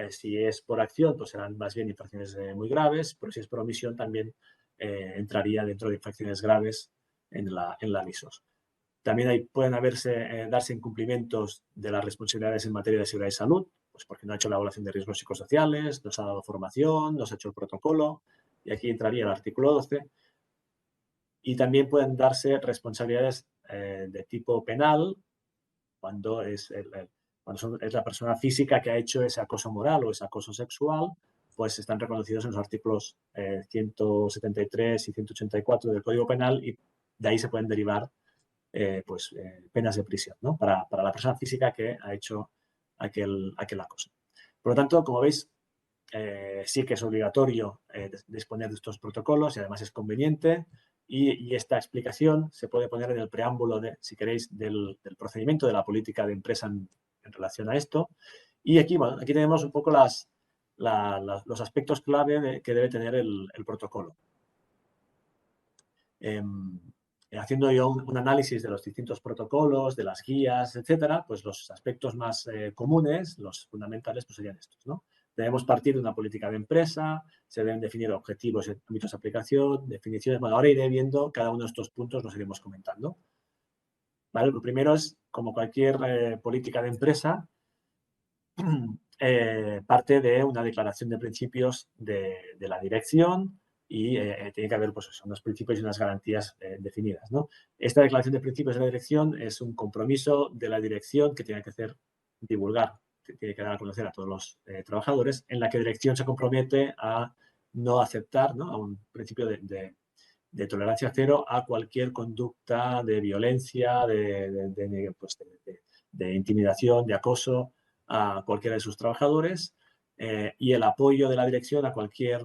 Speaker 2: Si es por acción, pues serán más bien infracciones muy graves, pero si es por omisión también entraría dentro de infracciones graves en la LISOS. También pueden darse incumplimientos de las responsabilidades en materia de seguridad y salud, pues porque no ha hecho la evaluación de riesgos psicosociales, no se ha dado formación, no se ha hecho el protocolo, y aquí entraría el artículo 12. Y también pueden darse responsabilidades de tipo penal cuando es la persona física que ha hecho ese acoso moral o ese acoso sexual, pues están reconocidos en los artículos 173 y 184 del Código Penal, y de ahí se pueden derivar penas de prisión, ¿no? Para la persona física que ha hecho aquel acoso. Por lo tanto, como veis, sí que es obligatorio disponer de estos protocolos y además es conveniente, y esta explicación se puede poner en el preámbulo, si queréis, del procedimiento de la política de empresa en relación a esto. Y aquí, bueno, aquí tenemos un poco los aspectos clave que debe tener el protocolo. Haciendo yo un análisis de los distintos protocolos, de las guías, etcétera, pues los aspectos más comunes, los fundamentales, pues serían estos, ¿no? Debemos partir de una política de empresa, se deben definir objetivos y ámbitos de aplicación, definiciones. Bueno, ahora iré viendo cada uno de estos puntos, los iremos comentando. ¿Vale? Lo primero es, como cualquier política de empresa, parte de una declaración de principios de la dirección, y tiene que haber pues, unos principios y unas garantías definidas, ¿no? Esta declaración de principios de la dirección es un compromiso de la dirección que tiene que hacer divulgar, que tiene que dar a conocer a todos los trabajadores, en la que la dirección se compromete a no aceptar, ¿no? A un principio de de tolerancia cero a cualquier conducta de violencia, de intimidación, de acoso a cualquiera de sus trabajadores, y el apoyo de la dirección a cualquier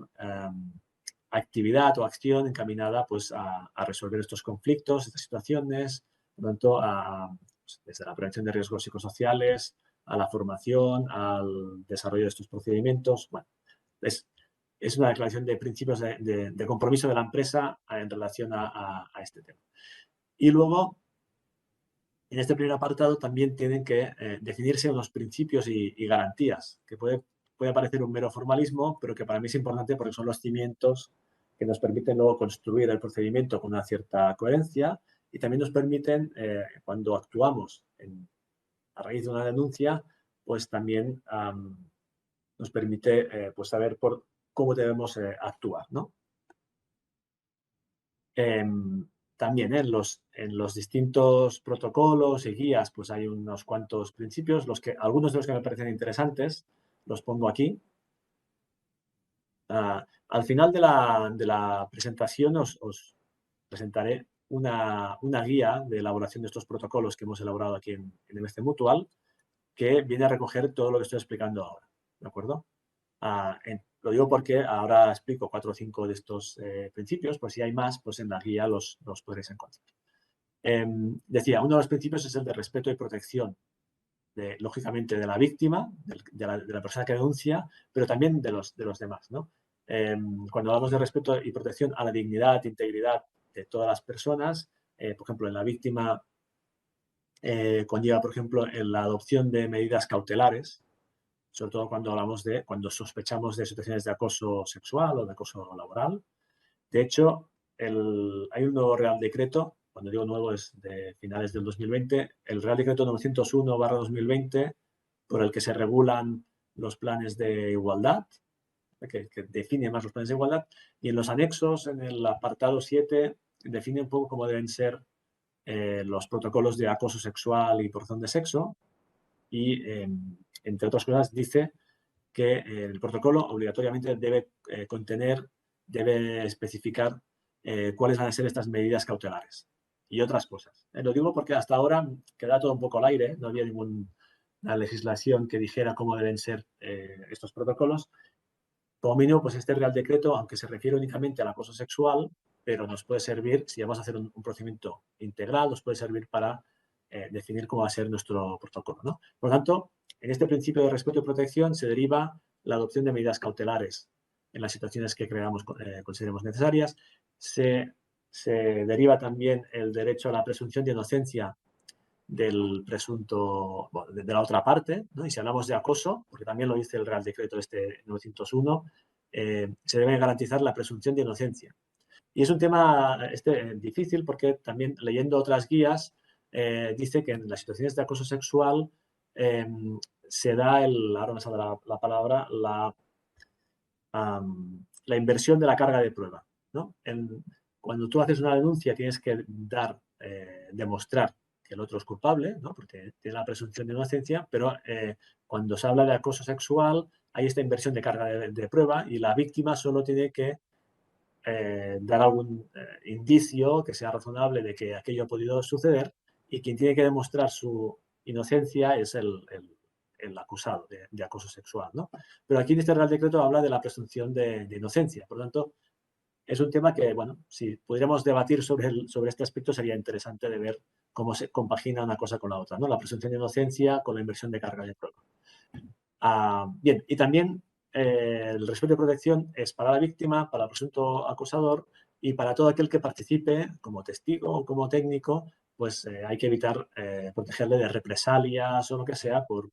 Speaker 2: actividad o acción encaminada pues, a resolver estos conflictos, estas situaciones, por lo tanto, pues, desde la prevención de riesgos psicosociales, a la formación, al desarrollo de estos procedimientos. Bueno, es una declaración de principios de compromiso de la empresa en relación a este tema. Y luego, en este primer apartado también tienen que definirse unos principios y garantías, que puede parecer un mero formalismo, pero que para mí es importante porque son los cimientos que nos permiten luego construir el procedimiento con una cierta coherencia y también nos permiten, cuando actuamos a raíz de una denuncia, pues también nos permite pues saber cómo debemos actuar, ¿no? También en los distintos protocolos y guías pues hay unos cuantos principios, algunos de los que me parecen interesantes los pongo aquí. Al final de la presentación os presentaré una guía de elaboración de estos protocolos que hemos elaborado aquí en MSC Mutual, que viene a recoger todo lo que estoy explicando ahora, ¿de acuerdo? Lo digo porque ahora explico 4 o 5 de estos principios, pues si hay más, pues en la guía los podréis encontrar. Decía, uno de los principios es el de respeto y protección, lógicamente, de la víctima, de la persona que denuncia, pero también de los demás, ¿no? Cuando hablamos de respeto y protección a la dignidad, integridad de todas las personas, por ejemplo, en la víctima conlleva, por ejemplo, en la adopción de medidas cautelares, sobre todo cuando sospechamos de situaciones de acoso sexual o de acoso laboral. De hecho, hay un nuevo Real Decreto, cuando digo nuevo es de finales del 2020, el Real Decreto 901/2020, por el que se regulan los planes de igualdad, que define más los planes de igualdad, y en los anexos, en el apartado 7, define un poco cómo deben ser los protocolos de acoso sexual y por razón de sexo, y, entre otras cosas, dice que el protocolo obligatoriamente debe debe especificar cuáles van a ser estas medidas cautelares y otras cosas. Lo digo porque hasta ahora queda todo un poco al aire, no había ninguna legislación que dijera cómo deben ser estos protocolos. Como mínimo, pues este Real Decreto, aunque se refiere únicamente al acoso sexual, pero nos puede servir, si vamos a hacer un procedimiento integral, nos puede servir para definir cómo va a ser nuestro protocolo, ¿no? Por lo tanto, en este principio de respeto y protección se deriva la adopción de medidas cautelares en las situaciones que consideremos necesarias. Se deriva también el derecho a la presunción de inocencia del presunto, bueno, de la otra parte, ¿no? Y si hablamos de acoso, porque también lo dice el Real Decreto 901, se debe garantizar la presunción de inocencia. Y es un tema difícil porque también leyendo otras guías dice que en las situaciones de acoso sexual se da ahora me sale la palabra, la inversión de la carga de prueba, ¿no? Cuando tú haces una denuncia tienes que demostrar que el otro es culpable, ¿no? Porque tiene la presunción de inocencia, pero cuando se habla de acoso sexual hay esta inversión de carga de prueba y la víctima solo tiene que dar algún indicio que sea razonable de que aquello ha podido suceder y quien tiene que demostrar su inocencia es el acusado de acoso sexual, ¿no? Pero aquí en este Real Decreto habla de la presunción de inocencia. Por lo tanto, es un tema que, bueno, si pudiéramos debatir sobre este aspecto sería interesante de ver cómo se compagina una cosa con la otra, ¿no? La presunción de inocencia con la inversión de carga de prueba. Bien, y también el respeto y protección es para la víctima, para el presunto acosador y para todo aquel que participe como testigo o como técnico, pues hay que evitar protegerle de represalias o lo que sea por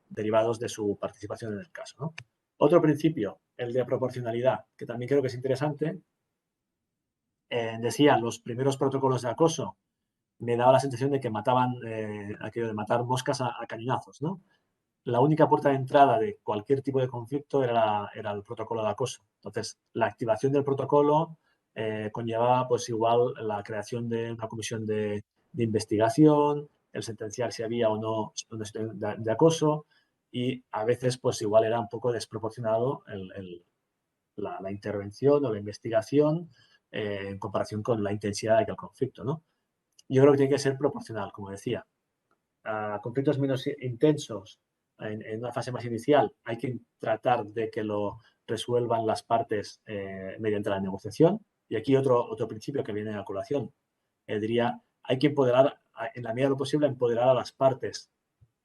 Speaker 2: derivados de su participación en el caso, ¿no? Otro principio, el de proporcionalidad, que también creo que es interesante. Decía, los primeros protocolos de acoso me daba la sensación de que mataban aquello de matar moscas a cañonazos, ¿no? La única puerta de entrada de cualquier tipo de conflicto era el protocolo de acoso. Entonces, la activación del protocolo conllevaba, pues igual, la creación de una comisión de investigación, el sentenciar si había o no una situación de acoso y a veces, pues igual era un poco desproporcionado la intervención o la investigación en comparación con la intensidad de aquel conflicto, ¿no? Yo creo que tiene que ser proporcional, como decía. A conflictos menos intensos en una fase más inicial hay que tratar de que lo resuelvan las partes mediante la negociación. Y aquí otro principio que viene a colación. Diría, hay que empoderar, en la medida de lo posible, empoderar a las partes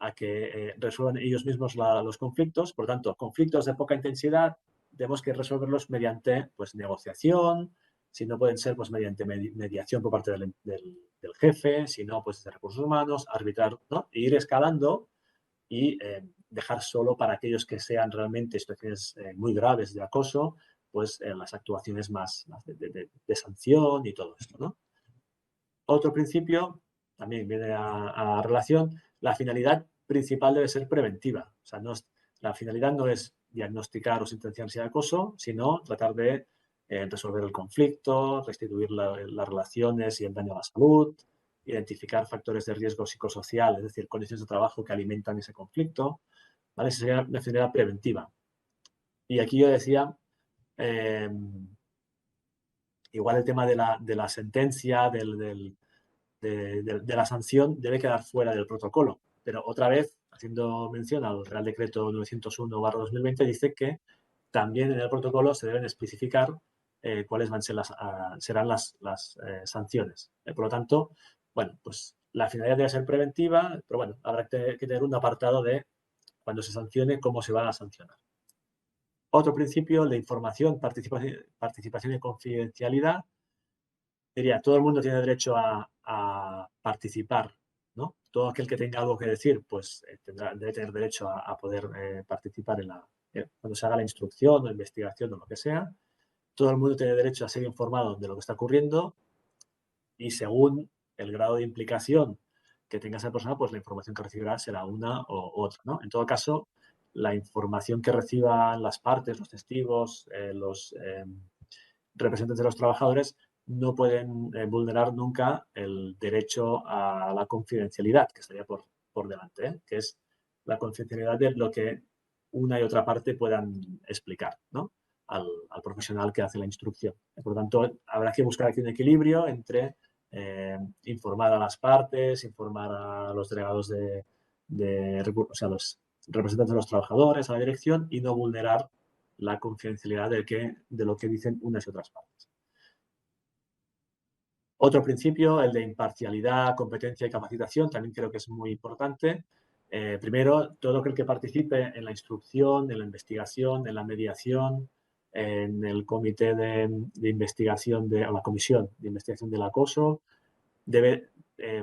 Speaker 2: a que resuelvan ellos mismos los conflictos. Por lo tanto, conflictos de poca intensidad tenemos que resolverlos mediante pues, negociación, si no pueden ser pues mediante mediación por parte del jefe, si no, pues de recursos humanos, arbitrar, ¿no? E ir escalando y dejar solo para aquellos que sean realmente situaciones muy graves de acoso, pues las actuaciones más de sanción y todo esto, ¿no? Otro principio, también viene a relación, la finalidad principal debe ser preventiva. O sea, la finalidad no es diagnosticar o sentenciar si hay acoso, sino tratar de resolver el conflicto, restituir las relaciones y el daño a la salud, identificar factores de riesgo psicosocial, es decir, condiciones de trabajo que alimentan ese conflicto. ¿Vale? Esa sería una finalidad preventiva. Y aquí yo decía, igual el tema de la sentencia, de la sanción debe quedar fuera del protocolo. Pero otra vez, haciendo mención al Real Decreto 901/2020, dice que también en el protocolo se deben especificar cuáles serán las sanciones. Por lo tanto, bueno, pues la finalidad debe ser preventiva, pero bueno, habrá que tener un apartado de cuando se sancione, cómo se va a sancionar. Otro principio, el de información, participación y confidencialidad, diría, todo el mundo tiene derecho a participar, ¿no? Todo aquel que tenga algo que decir, pues debe tener derecho a poder participar cuando se haga la instrucción o investigación o lo que sea. Todo el mundo tiene derecho a ser informado de lo que está ocurriendo y según el grado de implicación que tenga esa persona, pues la información que recibirá será una u otra, ¿no? En todo caso, la información que reciban las partes, los testigos, los representantes de los trabajadores no pueden vulnerar nunca el derecho a la confidencialidad, que estaría por delante, que es la confidencialidad de lo que una y otra parte puedan explicar, ¿no? al profesional que hace la instrucción. Por lo tanto, habrá que buscar aquí un equilibrio entre informar a las partes, informar a los delegados o sea, los representantes de los trabajadores, a la dirección, y no vulnerar la confidencialidad de lo que dicen unas y otras partes. Otro principio, el de imparcialidad, competencia y capacitación, también creo que es muy importante. Primero, todo aquel que participe en la instrucción, en la investigación, en la mediación, en el comité de investigación, o la comisión de investigación del acoso, debe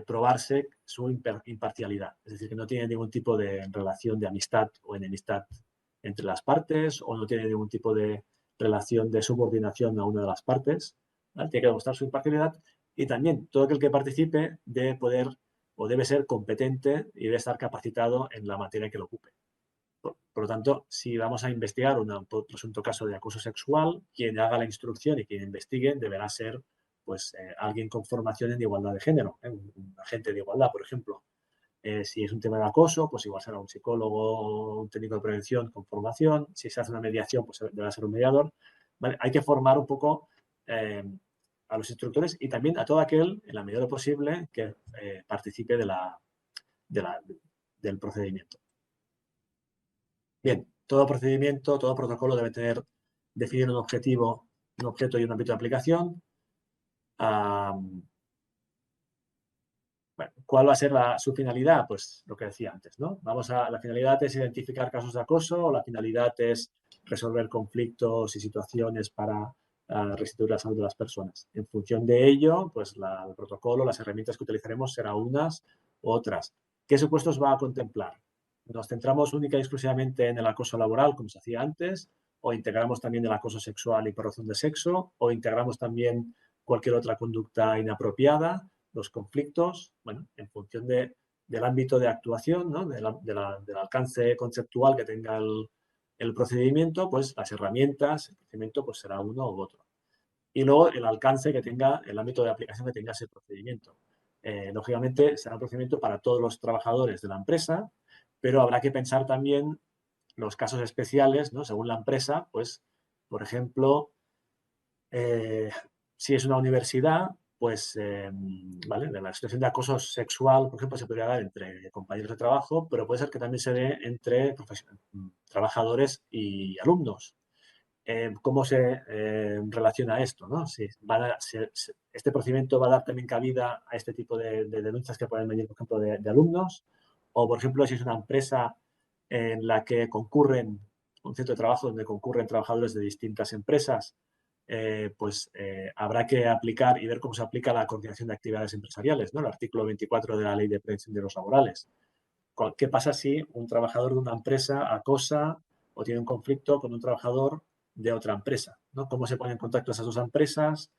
Speaker 2: probarse su imparcialidad. Es decir, que no tiene ningún tipo de relación de amistad o enemistad entre las partes o no tiene ningún tipo de relación de subordinación a una de las partes. ¿Vale? Tiene que demostrar su imparcialidad y también todo aquel que participe debe poder o debe ser competente y debe estar capacitado en la materia que lo ocupe. Por lo tanto, si vamos a investigar un presunto caso de acoso sexual, quien haga la instrucción y quien investigue deberá ser pues, alguien con formación en igualdad de género, un agente de igualdad, por ejemplo. Si es un tema de acoso, pues igual será un psicólogo, un técnico de prevención con formación. Si se hace una mediación, pues deberá ser un mediador. ¿Vale? Hay que formar un poco a los instructores y también a todo aquel, en la medida de lo posible, que participe del procedimiento. Bien, todo procedimiento, todo protocolo debe definir un objetivo, un objeto y un ámbito de aplicación. Bueno, ¿cuál va a ser su finalidad? Pues lo que decía antes, ¿no? La finalidad es identificar casos de acoso, o la finalidad es resolver conflictos y situaciones para restituir la salud de las personas. En función de ello, pues el protocolo, las herramientas que utilizaremos serán unas u otras. ¿Qué supuestos va a contemplar? ¿Nos centramos única y exclusivamente en el acoso laboral, como se hacía antes? ¿O integramos también el acoso sexual y por razón de sexo? ¿O integramos también cualquier otra conducta inapropiada? Los conflictos, bueno, en función del ámbito de actuación, ¿no? Del alcance conceptual que tenga el procedimiento, pues las herramientas, el procedimiento pues será uno u otro. Y luego el alcance que tenga, el ámbito de aplicación que tenga ese procedimiento. Lógicamente será un procedimiento para todos los trabajadores de la empresa, pero habrá que pensar también los casos especiales, ¿no? Según la empresa, pues, por ejemplo, Si es una universidad, pues, ¿vale? De la situación de acoso sexual, por ejemplo, se podría dar entre compañeros de trabajo, pero puede ser que también se dé entre trabajadores y alumnos. ¿Cómo se relaciona esto? ¿No? Si este procedimiento va a dar también cabida a este tipo de denuncias que pueden venir, por ejemplo, de alumnos, o, por ejemplo, si es una empresa en la que concurren, un centro de trabajo donde concurren trabajadores de distintas empresas, pues habrá que aplicar y ver cómo se aplica la coordinación de actividades empresariales, ¿no? El artículo 24 de la Ley de Prevención de los Laborales. ¿Qué pasa si un trabajador de una empresa acosa o tiene un conflicto con un trabajador de otra empresa? ¿No? ¿Cómo se ponen en contacto esas dos empresas?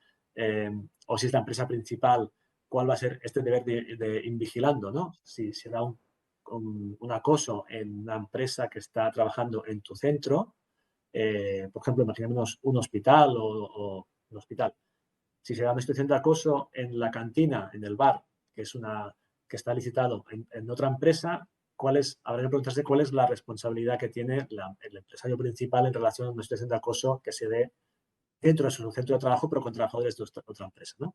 Speaker 2: O si es la empresa principal, ¿cuál va a ser este deber de ir vigilando? ¿No? Si se da un acoso en una empresa que está trabajando en tu centro, por ejemplo, imaginemos un hospital o un hospital. Si se da una situación de acoso en la cantina, en el bar, que está licitado en otra empresa, habrá que preguntarse cuál es la responsabilidad que tiene el empresario principal en relación a una situación de acoso que se dé dentro de su centro de trabajo, pero con trabajadores de otra empresa, ¿no?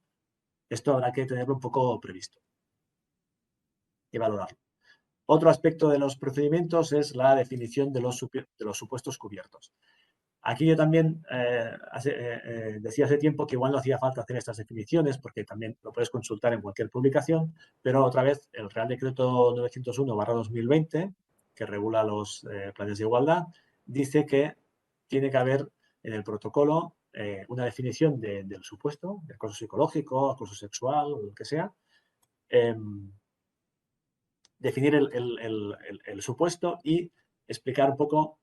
Speaker 2: Esto habrá que tenerlo un poco previsto y valorarlo. Otro aspecto de los procedimientos es la definición de los supuestos cubiertos. Aquí yo también decía hace tiempo que igual no hacía falta hacer estas definiciones porque también lo puedes consultar en cualquier publicación, pero otra vez el Real Decreto 901/2020, que regula los planes de igualdad, dice que tiene que haber en el protocolo una definición del supuesto, de acoso psicológico, acoso sexual o lo que sea, definir el supuesto y explicar un poco,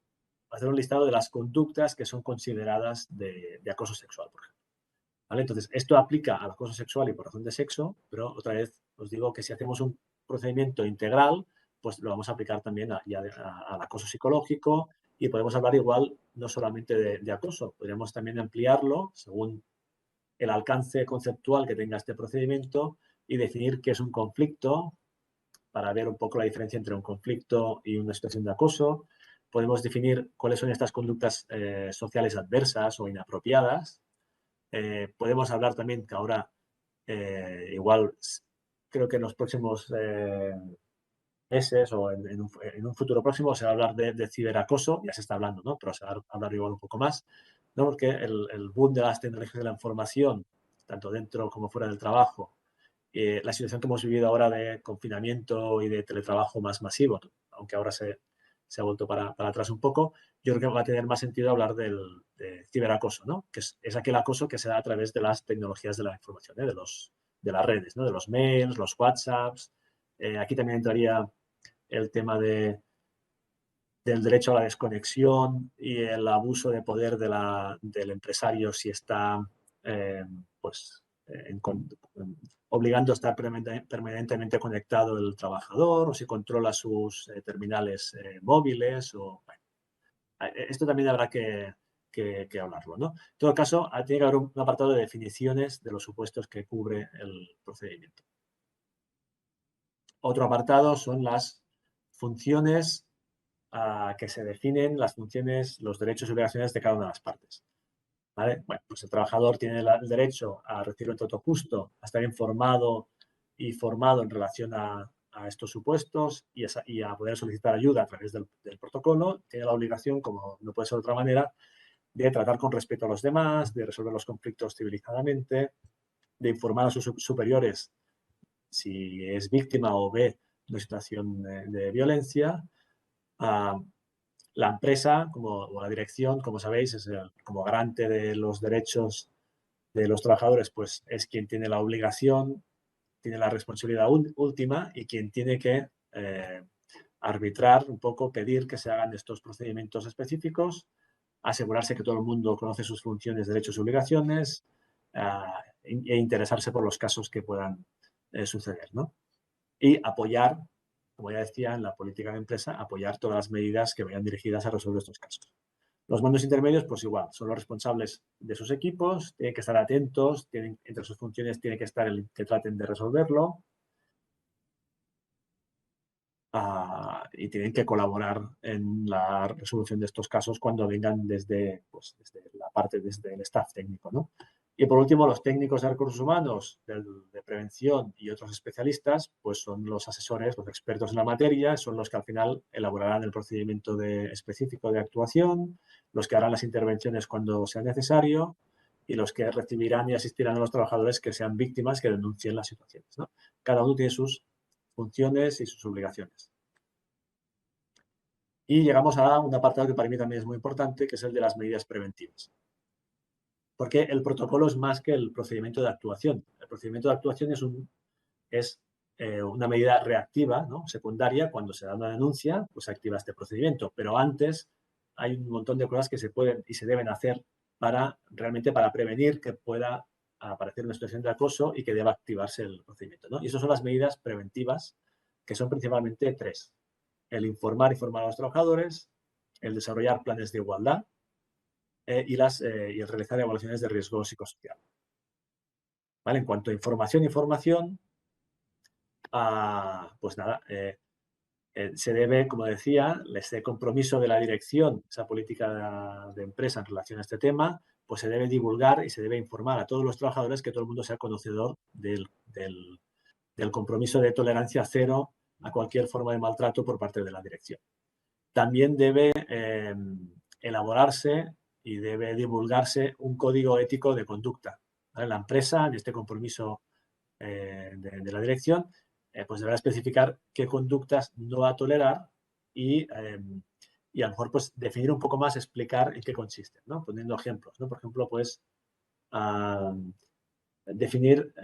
Speaker 2: hacer un listado de las conductas que son consideradas de acoso sexual, por ejemplo. ¿Vale? Entonces, esto aplica al acoso sexual y por razón de sexo, pero otra vez os digo que si hacemos un procedimiento integral, pues lo vamos a aplicar también al acoso psicológico y podemos hablar igual no solamente de acoso, podríamos también ampliarlo según el alcance conceptual que tenga este procedimiento y definir qué es un conflicto, para ver un poco la diferencia entre un conflicto y una situación de acoso. Podemos definir cuáles son estas conductas sociales adversas o inapropiadas. Podemos hablar también que ahora, igual, creo que en los próximos meses o en un futuro próximo se va a hablar de ciberacoso, ya se está hablando, ¿no? Pero se va a hablar igual un poco más, ¿no? Porque el boom de las tecnologías de la información, tanto dentro como fuera del trabajo, la situación que hemos vivido ahora de confinamiento y de teletrabajo más masivo, aunque ahora se ha vuelto para atrás un poco, yo creo que va a tener más sentido hablar de ciberacoso, ¿no? Que es aquel acoso que se da a través de las tecnologías de la información, de las redes, ¿no? De los mails, los WhatsApps. Aquí también entraría el tema del derecho a la desconexión y el abuso de poder del empresario si está, pues, obligando a estar permanentemente conectado el trabajador o si controla sus terminales móviles. Bueno, esto también habrá que hablarlo, ¿no? En todo caso, tiene que haber un apartado de definiciones de los supuestos que cubre el procedimiento. Otro apartado son las funciones que se definen, las funciones, los derechos y obligaciones de cada una de las partes. ¿Vale? Bueno, pues el trabajador tiene el derecho a recibir un trato justo, a estar informado y formado en relación a estos supuestos y a poder solicitar ayuda a través del protocolo. Tiene la obligación, como no puede ser de otra manera, de tratar con respeto a los demás, de resolver los conflictos civilizadamente, de informar a sus superiores si es víctima o ve una situación de violencia. La empresa o la dirección, como sabéis, como garante de los derechos de los trabajadores, pues es quien tiene la obligación, tiene la responsabilidad última y quien tiene que arbitrar un poco, pedir que se hagan estos procedimientos específicos, asegurarse que todo el mundo conoce sus funciones, derechos y obligaciones e interesarse por los casos que puedan suceder, ¿no? Y apoyar, como ya decía, en la política de empresa, apoyar todas las medidas que vayan dirigidas a resolver estos casos. Los mandos intermedios, pues igual, son los responsables de sus equipos, tienen que estar atentos, entre sus funciones tiene que estar el que traten de resolverlo y tienen que colaborar en la resolución de estos casos cuando vengan desde la parte, desde el staff técnico, ¿no? Y por último, los técnicos de recursos humanos de prevención y otros especialistas, pues son los asesores, los expertos en la materia, son los que al final elaborarán el procedimiento específico de actuación, los que harán las intervenciones cuando sea necesario y los que recibirán y asistirán a los trabajadores que sean víctimas que denuncien las situaciones, ¿no? Cada uno tiene sus funciones y sus obligaciones. Y llegamos a un apartado que para mí también es muy importante, que es el de las medidas preventivas. Porque el protocolo es más que el procedimiento de actuación. El procedimiento de actuación es una medida reactiva, ¿no? Secundaria. Cuando se da una denuncia, pues se activa este procedimiento. Pero antes hay un montón de cosas que se pueden y se deben hacer realmente para prevenir que pueda aparecer una situación de acoso y que deba activarse el procedimiento, ¿no? Y esas son las medidas preventivas, que son principalmente 3. El informar y formar a los trabajadores, el desarrollar planes de igualdad, y el realizar evaluaciones de riesgo psicosocial. ¿Vale? En cuanto a información, pues nada, se debe, como decía, ese compromiso de la dirección, esa política de empresa en relación a este tema, pues se debe divulgar y se debe informar a todos los trabajadores, que todo el mundo sea conocedor del compromiso de tolerancia cero a cualquier forma de maltrato por parte de la dirección. También debe elaborarse y debe divulgarse un código ético de conducta. ¿Vale? La empresa, en este compromiso de la dirección, pues deberá especificar qué conductas no va a tolerar y a lo mejor pues definir un poco más, explicar en qué consisten, ¿no? Poniendo ejemplos, ¿no? Por ejemplo, pues definir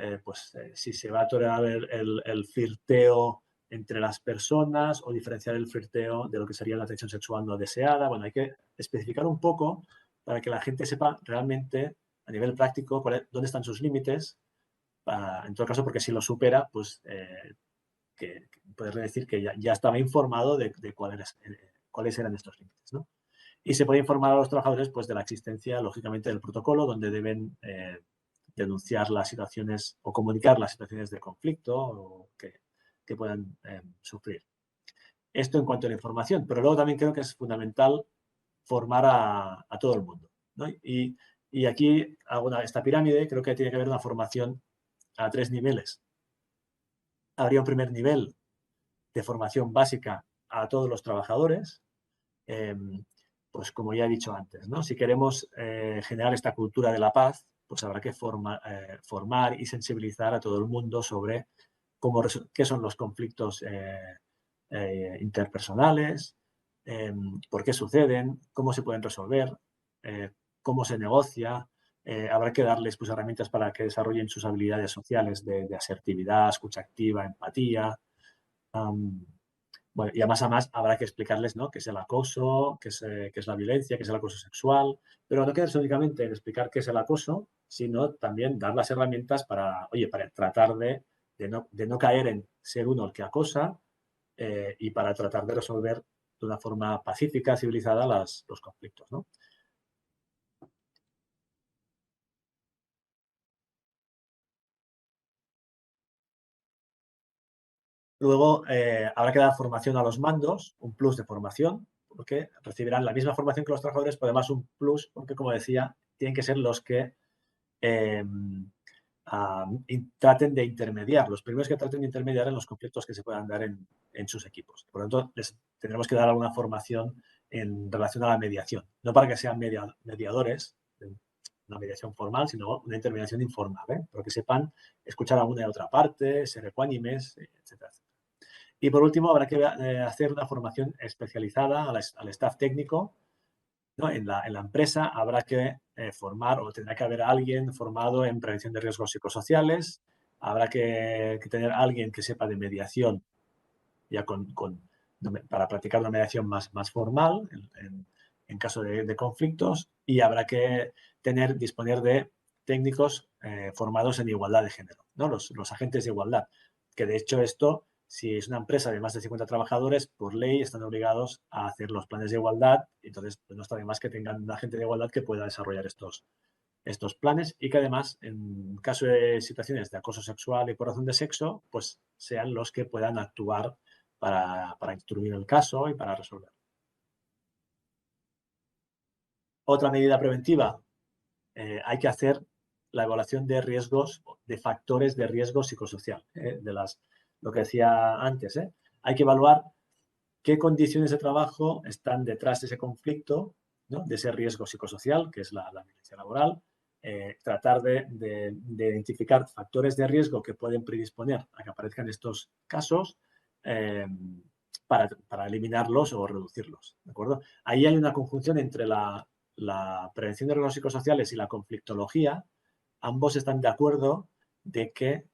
Speaker 2: si se va a tolerar el flirteo entre las personas o diferenciar el flirteo de lo que sería la atención sexual no deseada. Bueno, hay que especificar un poco para que la gente sepa realmente a nivel práctico dónde están sus límites, en todo caso, porque si lo supera, pues que puedes decir que ya estaba informado de cuáles eran estos límites, ¿no? Y se puede informar a los trabajadores pues de la existencia, lógicamente, del protocolo donde deben denunciar las situaciones o comunicar las situaciones de conflicto o que puedan sufrir. Esto en cuanto a la información, pero luego también creo que es fundamental formar a todo el mundo, ¿no? Y aquí hago esta pirámide, creo que tiene que haber una formación a 3 niveles. Habría un primer nivel de formación básica a todos los trabajadores, pues como ya he dicho antes, ¿no? Si queremos generar esta cultura de la paz, pues habrá que formar y sensibilizar a todo el mundo sobre qué son los conflictos interpersonales, por qué suceden, cómo se pueden resolver, cómo se negocia. Habrá que darles pues, herramientas para que desarrollen sus habilidades sociales de asertividad, escucha activa, empatía. Bueno, y a más habrá que explicarles, ¿no?, qué es el acoso, qué es la violencia, qué es el acoso sexual, pero no quedarse únicamente en explicar qué es el acoso, sino también dar las herramientas para tratar de no caer en ser uno el que acosa y para tratar de resolver de una forma pacífica, civilizada los conflictos, ¿no? Luego, habrá que dar formación a los mandos, un plus de formación, porque recibirán la misma formación que los trabajadores, pero además un plus, porque, como decía, tienen que ser los que traten de intermediar, los primeros que traten de intermediar en los conflictos que se puedan dar en sus equipos. Por lo tanto, les tendremos que dar alguna formación en relación a la mediación, no para que sean mediadores, una mediación formal, sino una intermediación informal, pero que sepan escuchar a una y a otra parte, ser ecuánimes, etcétera. Y por último, habrá que hacer una formación especializada al staff técnico, ¿no? En la empresa habrá que formar o tendrá que haber alguien formado en prevención de riesgos psicosociales, habrá que tener alguien que sepa de mediación ya para practicar una mediación más formal en caso de conflictos, y habrá que disponer de técnicos formados en igualdad de género, ¿no? Los agentes de igualdad, que de hecho esto, si es una empresa de más de 50 trabajadores, por ley están obligados a hacer los planes de igualdad, entonces pues, no está de más que tengan un agente de igualdad que pueda desarrollar estos planes y que además, en caso de situaciones de acoso sexual y por razón de sexo, pues sean los que puedan actuar para instruir el caso y para resolver. Otra medida preventiva, hay que hacer la evaluación de riesgos, de factores de riesgo psicosocial, lo que decía antes. Hay que evaluar qué condiciones de trabajo están detrás de ese conflicto, ¿no? De ese riesgo psicosocial, que es la violencia laboral. Tratar de identificar factores de riesgo que pueden predisponer a que aparezcan estos casos para eliminarlos o reducirlos, ¿de acuerdo? Ahí hay una conjunción entre la prevención de riesgos psicosociales y la conflictología. Ambos están de acuerdo de que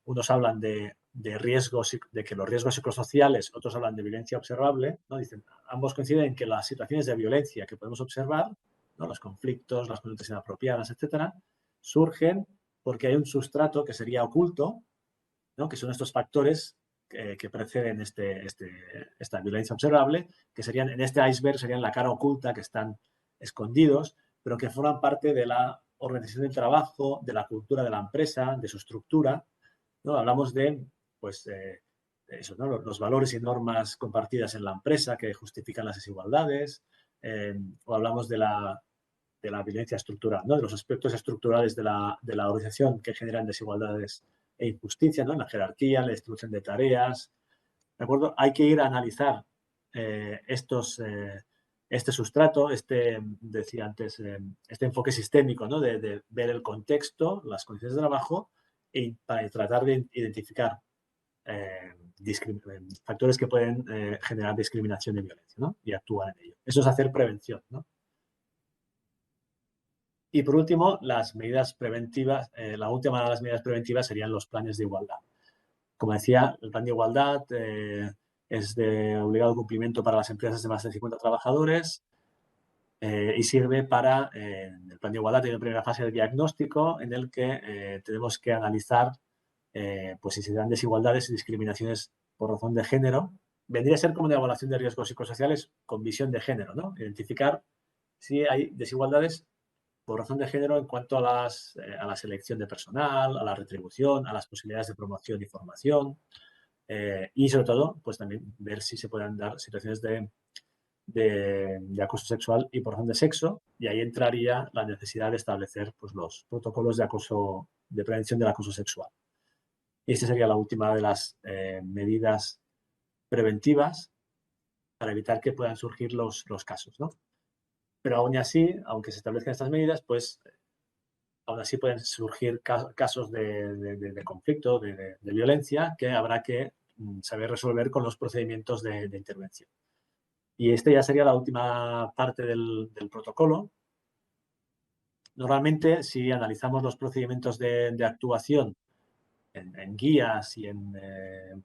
Speaker 2: unos hablan de riesgos, de que los riesgos psicosociales, otros hablan de violencia observable, ¿no? Dicen, ambos coinciden en que las situaciones de violencia que podemos observar, ¿no? Los conflictos, las conductas inapropiadas, etcétera, surgen porque hay un sustrato que sería oculto, ¿no? Que son estos factores que preceden esta violencia observable, que serían, en este iceberg, serían la cara oculta, que están escondidos, pero que forman parte de la organización del trabajo, de la cultura de la empresa, de su estructura, ¿no? Hablamos de, pues, eso, ¿no? Los valores y normas compartidas en la empresa que justifican las desigualdades, o hablamos de la violencia estructural, ¿no? De los aspectos estructurales de la organización que generan desigualdades e injusticia, ¿no? En la jerarquía, la distribución de tareas, ¿de acuerdo? Hay que ir a analizar este sustrato, decía antes, este enfoque sistémico, ¿no? De ver el contexto, las condiciones de trabajo y para tratar de identificar factores que pueden generar discriminación y violencia, ¿no? Y actuar en ello. Eso es hacer prevención, ¿no? Y por último, las medidas preventivas, la última de las medidas preventivas serían los planes de igualdad. Como decía, el plan de igualdad es de obligado cumplimiento para las empresas de más de 50 trabajadores y sirve para, el plan de igualdad tiene una primera fase de diagnóstico en el que tenemos que analizar pues si se dan desigualdades y discriminaciones por razón de género. Vendría a ser como una evaluación de riesgos psicosociales con visión de género, ¿no? Identificar si hay desigualdades por razón de género en cuanto a la selección de personal, a la retribución, a las posibilidades de promoción y formación y sobre todo, pues también ver si se pueden dar situaciones de acoso sexual y por razón de sexo, y ahí entraría la necesidad de establecer pues, los protocolos de prevención del acoso sexual. Y esta sería la última de las medidas preventivas para evitar que puedan surgir los casos, ¿no? Pero aún así, aunque se establezcan estas medidas, pues aún así pueden surgir casos de conflicto, de violencia, que habrá que saber resolver con los procedimientos de intervención. Y esta ya sería la última parte del protocolo. Normalmente, si analizamos los procedimientos de actuación en guías y en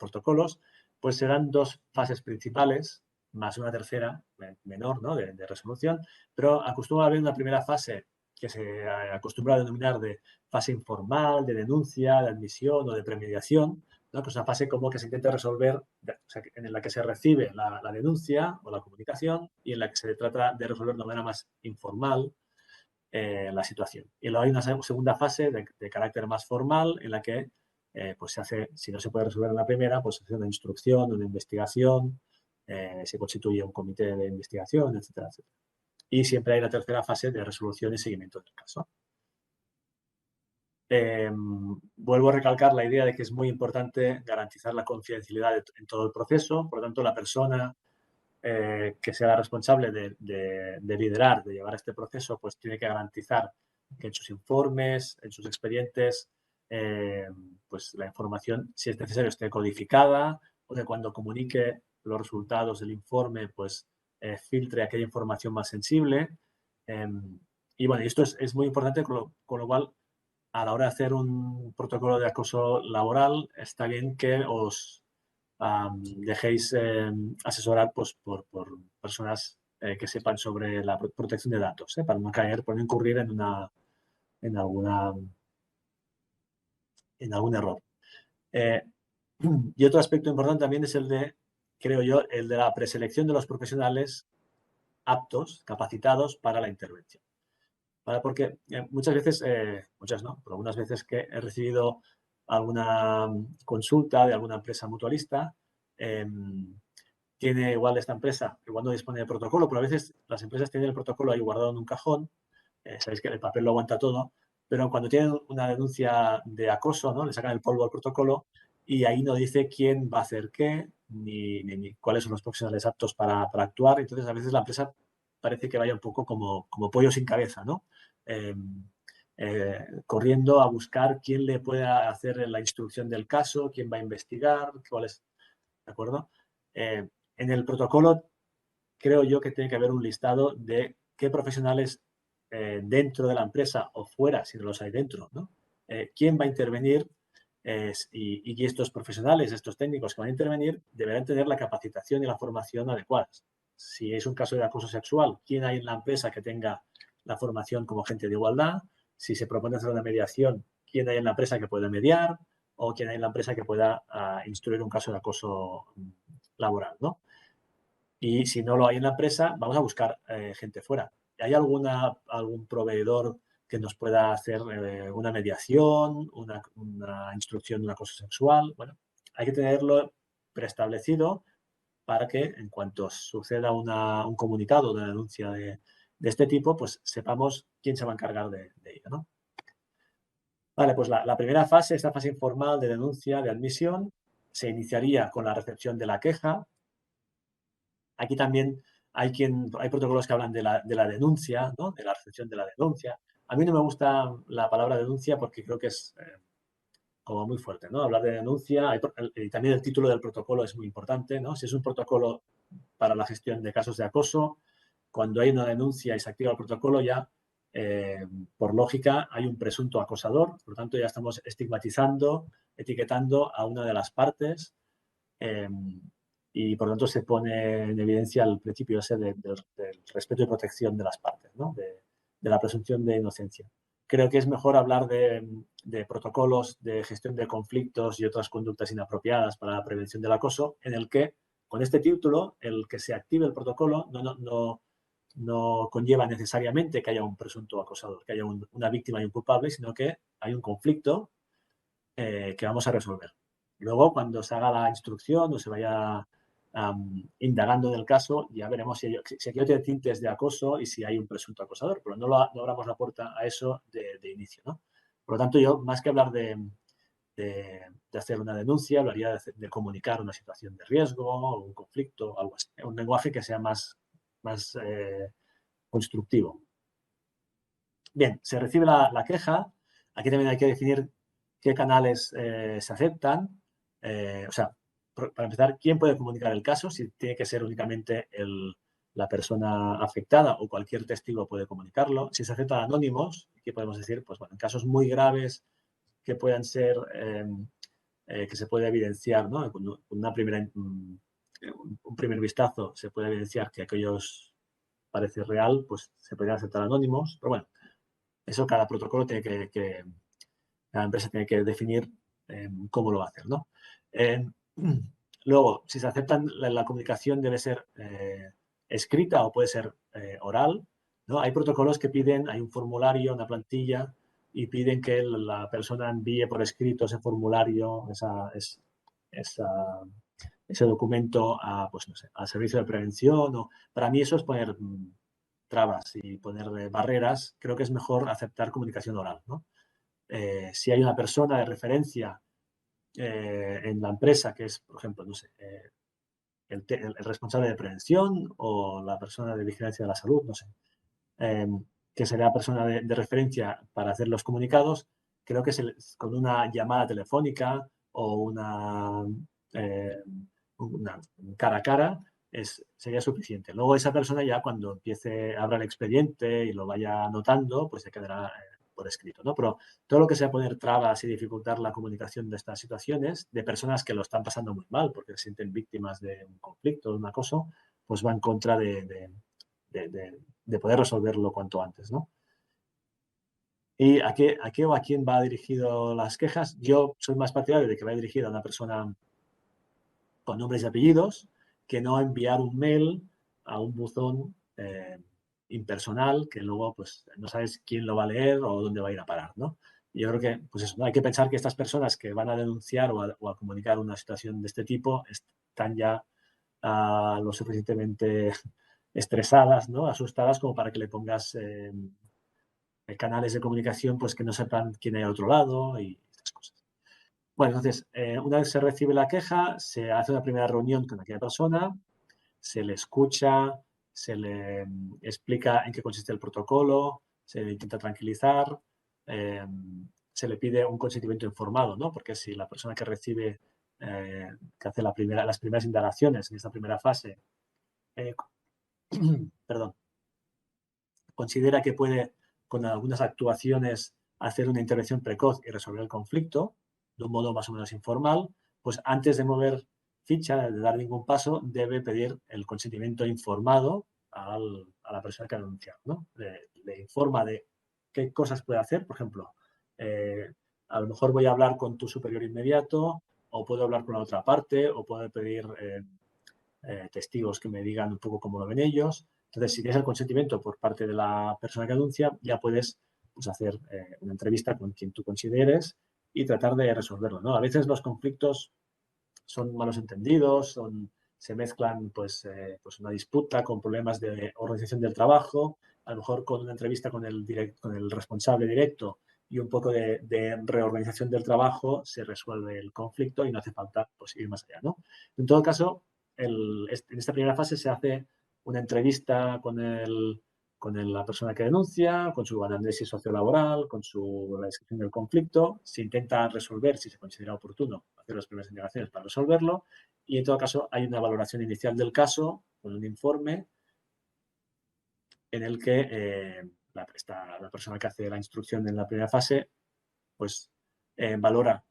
Speaker 2: protocolos, pues serán dos fases principales, más una tercera menor, ¿no? de resolución, pero acostumbra a haber una primera fase que se acostumbra a denominar de fase informal, de denuncia, de admisión o de premediación, ¿no? Que es una fase como que se intenta resolver, o sea, en la que se recibe la denuncia o la comunicación y en la que se trata de resolver de manera más informal la situación. Y luego hay una segunda fase de carácter más formal en la que pues se hace, si no se puede resolver en la primera, pues se hace una instrucción, una investigación, se constituye un comité de investigación, etcétera, etcétera. Y siempre hay la tercera fase de resolución y seguimiento del caso. Vuelvo a recalcar la idea de que es muy importante garantizar la confidencialidad en todo el proceso. Por lo tanto, la persona que sea responsable de liderar, de llevar este proceso, pues tiene que garantizar que en sus informes, en sus expedientes, pues la información, si es necesario, esté codificada o que cuando comunique los resultados del informe, pues filtre aquella información más sensible. Y bueno, esto es muy importante, con lo cual, a la hora de hacer un protocolo de acoso laboral, está bien que os dejéis asesorar pues, por personas que sepan sobre la protección de datos, para no caer, por no incurrir en algún error. Y otro aspecto importante también es creo yo, el de la preselección de los profesionales aptos, capacitados para la intervención. ¿Vale? Porque muchas veces, muchas no, pero algunas veces que he recibido alguna consulta de alguna empresa mutualista, tiene igual esta empresa, igual no dispone de protocolo, pero a veces las empresas tienen el protocolo ahí guardado en un cajón, sabéis que el papel lo aguanta todo, pero cuando tienen una denuncia de acoso, ¿no? Le sacan el polvo al protocolo y ahí no dice quién va a hacer qué, ni cuáles son los profesionales aptos para actuar. Entonces, a veces la empresa parece que vaya un poco como pollo sin cabeza, ¿no? Corriendo a buscar quién le pueda hacer la instrucción del caso, quién va a investigar, cuál es, ¿de acuerdo? En el protocolo creo yo que tiene que haber un listado de qué profesionales dentro de la empresa o fuera, si no los hay dentro, ¿no? Quién va a intervenir y estos profesionales, estos técnicos que van a intervenir, deberán tener la capacitación y la formación adecuadas. Si es un caso de acoso sexual, ¿quién hay en la empresa que tenga la formación como agente de igualdad? Si se propone hacer una mediación, ¿quién hay en la empresa que pueda mediar? O quién hay en la empresa que pueda instruir un caso de acoso laboral, ¿no? Y si no lo hay en la empresa, vamos a buscar gente fuera. ¿Hay algún proveedor que nos pueda hacer una mediación, una instrucción de un acoso sexual? Bueno, hay que tenerlo preestablecido para que en cuanto suceda un comunicado, una denuncia de este tipo, pues sepamos quién se va a encargar de ello, ¿no? Vale, pues la primera fase, esta fase informal de denuncia, de admisión, se iniciaría con la recepción de la queja. Aquí también hay protocolos que hablan de la denuncia, ¿no? De la recepción de la denuncia. A mí no me gusta la palabra denuncia porque creo que es como muy fuerte, ¿no? Hablar de denuncia y también el título del protocolo es muy importante, ¿no? Si es un protocolo para la gestión de casos de acoso, cuando hay una denuncia y se activa el protocolo ya, por lógica, hay un presunto acosador, por lo tanto ya estamos estigmatizando, etiquetando a una de las partes y por lo tanto se pone en evidencia el principio ese del respeto y protección de las partes, ¿no? De la presunción de inocencia. Creo que es mejor hablar de protocolos de gestión de conflictos y otras conductas inapropiadas para la prevención del acoso, en el que, con este título, el que se active el protocolo no conlleva necesariamente que haya un presunto acosador, que haya una víctima y un culpable, sino que hay un conflicto que vamos a resolver. Luego, cuando se haga la instrucción o se vaya indagando en el caso, ya veremos si aquello tiene tintes de acoso y si hay un presunto acosador, pero no abramos la puerta a eso de inicio, ¿no? Por lo tanto, yo, más que hablar de hacer una denuncia, hablaría de comunicar una situación de riesgo o un conflicto, algo así. Un lenguaje que sea más constructivo. Bien, se recibe la queja. Aquí también hay que definir qué canales se aceptan. O sea, para empezar, ¿quién puede comunicar el caso? Si tiene que ser únicamente la persona afectada o cualquier testigo puede comunicarlo. Si se aceptan anónimos, ¿qué podemos decir? Pues bueno, en casos muy graves que puedan ser, que se puede evidenciar, ¿no? Con un primer vistazo se puede evidenciar que aquellos parece real, pues se podrían aceptar anónimos. Pero bueno, eso cada protocolo tiene cada empresa tiene que definir cómo lo va a hacer, ¿no? Luego, si se aceptan, la comunicación debe ser escrita o puede ser oral, ¿no? Hay protocolos que piden, hay un formulario, una plantilla, y piden que la persona envíe por escrito ese formulario, ese documento a, pues no sé, al servicio de prevención. Para mí eso es poner trabas y poner barreras. Creo que es mejor aceptar comunicación oral, ¿no? Si hay una persona de referencia en la empresa que es, por ejemplo, no sé, el responsable de prevención o la persona de vigilancia de la salud, no sé, que será la persona de referencia para hacer los comunicados, creo que con una llamada telefónica o eh, una cara a cara sería suficiente. Luego esa persona ya cuando abra el expediente y lo vaya anotando, pues se quedará por escrito, ¿no? Pero todo lo que sea poner trabas y dificultar la comunicación de estas situaciones, de personas que lo están pasando muy mal porque se sienten víctimas de un conflicto, de un acoso, pues va en contra de poder resolverlo cuanto antes, ¿no? ¿Y a qué o a quién va dirigido las quejas? Yo soy más partidario de que vaya dirigido a una persona con nombres y apellidos que no enviar un mail a un buzón impersonal que luego pues no sabes quién lo va a leer o dónde va a ir a parar, ¿no? Yo creo que pues eso, ¿no? Hay que pensar que estas personas que van a denunciar o a comunicar una situación de este tipo están ya lo suficientemente estresadas, ¿no? Asustadas como para que le pongas canales de comunicación pues que no sepan quién hay al otro lado y estas cosas. Bueno, entonces, una vez se recibe la queja, se hace una primera reunión con aquella persona, se le escucha, se le explica en qué consiste el protocolo, se le intenta tranquilizar, se le pide un consentimiento informado, ¿no? Porque si la persona que recibe, que hace las primeras indagaciones en esta primera fase, eh, perdón, considera que puede, con algunas actuaciones, hacer una intervención precoz y resolver el conflicto de un modo más o menos informal, pues antes de mover ficha, de dar ningún paso, debe pedir el consentimiento informado a la persona que ha denunciado, ¿no? Le informa de qué cosas puede hacer, por ejemplo, a lo mejor voy a hablar con tu superior inmediato, o puedo hablar con la otra parte, o puedo pedir testigos que me digan un poco cómo lo ven ellos. Entonces, si tienes el consentimiento por parte de la persona que denuncia, ya puedes pues, hacer una entrevista con quien tú consideres y tratar de resolverlo, ¿no? A veces los conflictos son malos entendidos, se mezclan pues una disputa con problemas de organización del trabajo, a lo mejor con una entrevista con el responsable directo y un poco de reorganización del trabajo se resuelve el conflicto y no hace falta pues, ir más allá, ¿no? En todo caso, en esta primera fase se hace una entrevista con la persona que denuncia, con su análisis sociolaboral, con la descripción del conflicto. Se intenta resolver, si se considera oportuno, hacer las primeras indagaciones para resolverlo. Y en todo caso, hay una valoración inicial del caso con un informe en el que la persona que hace la instrucción en la primera fase pues valora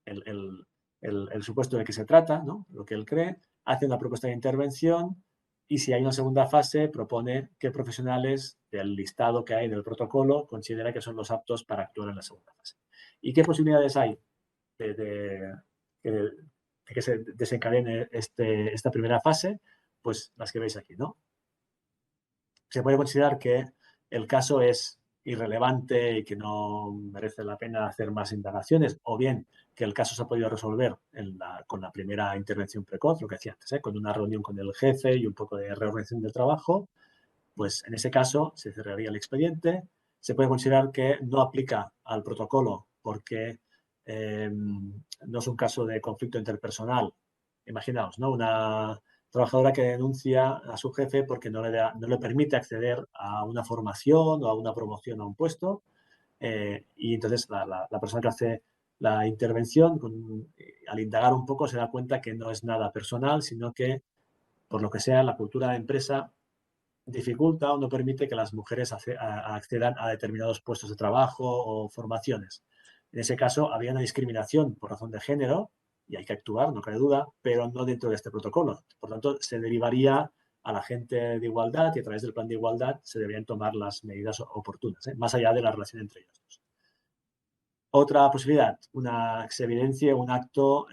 Speaker 2: el, el, el supuesto de que se trata, ¿no? Lo que él cree, hace una propuesta de intervención y si hay una segunda fase propone qué profesionales del listado que hay del protocolo considera que son los aptos para actuar en la segunda fase. ¿Y qué posibilidades hay de que se desencadene esta primera fase? Pues las que veis aquí, ¿no? Se puede considerar que el caso es irrelevante y que no merece la pena hacer más indagaciones, o bien que el caso se ha podido resolver con la primera intervención precoz, lo que decía antes, con una reunión con el jefe y un poco de reorganización del trabajo, pues en ese caso se cerraría el expediente. Se puede considerar que no aplica al protocolo porque no es un caso de conflicto interpersonal. Imaginaos, ¿no? Una trabajadora que denuncia a su jefe porque no le permite acceder a una formación o a una promoción a un puesto y entonces la persona que hace la intervención, al indagar un poco, se da cuenta que no es nada personal, sino que, por lo que sea, la cultura de empresa dificulta o no permite que las mujeres accedan a determinados puestos de trabajo o formaciones. En ese caso, había una discriminación por razón de género y hay que actuar, no cabe duda, pero no dentro de este protocolo. Por tanto, se derivaría a la agente de igualdad y a través del plan de igualdad se deberían tomar las medidas oportunas, más allá de la relación entre ellos dos. Otra posibilidad, que se evidencie un acto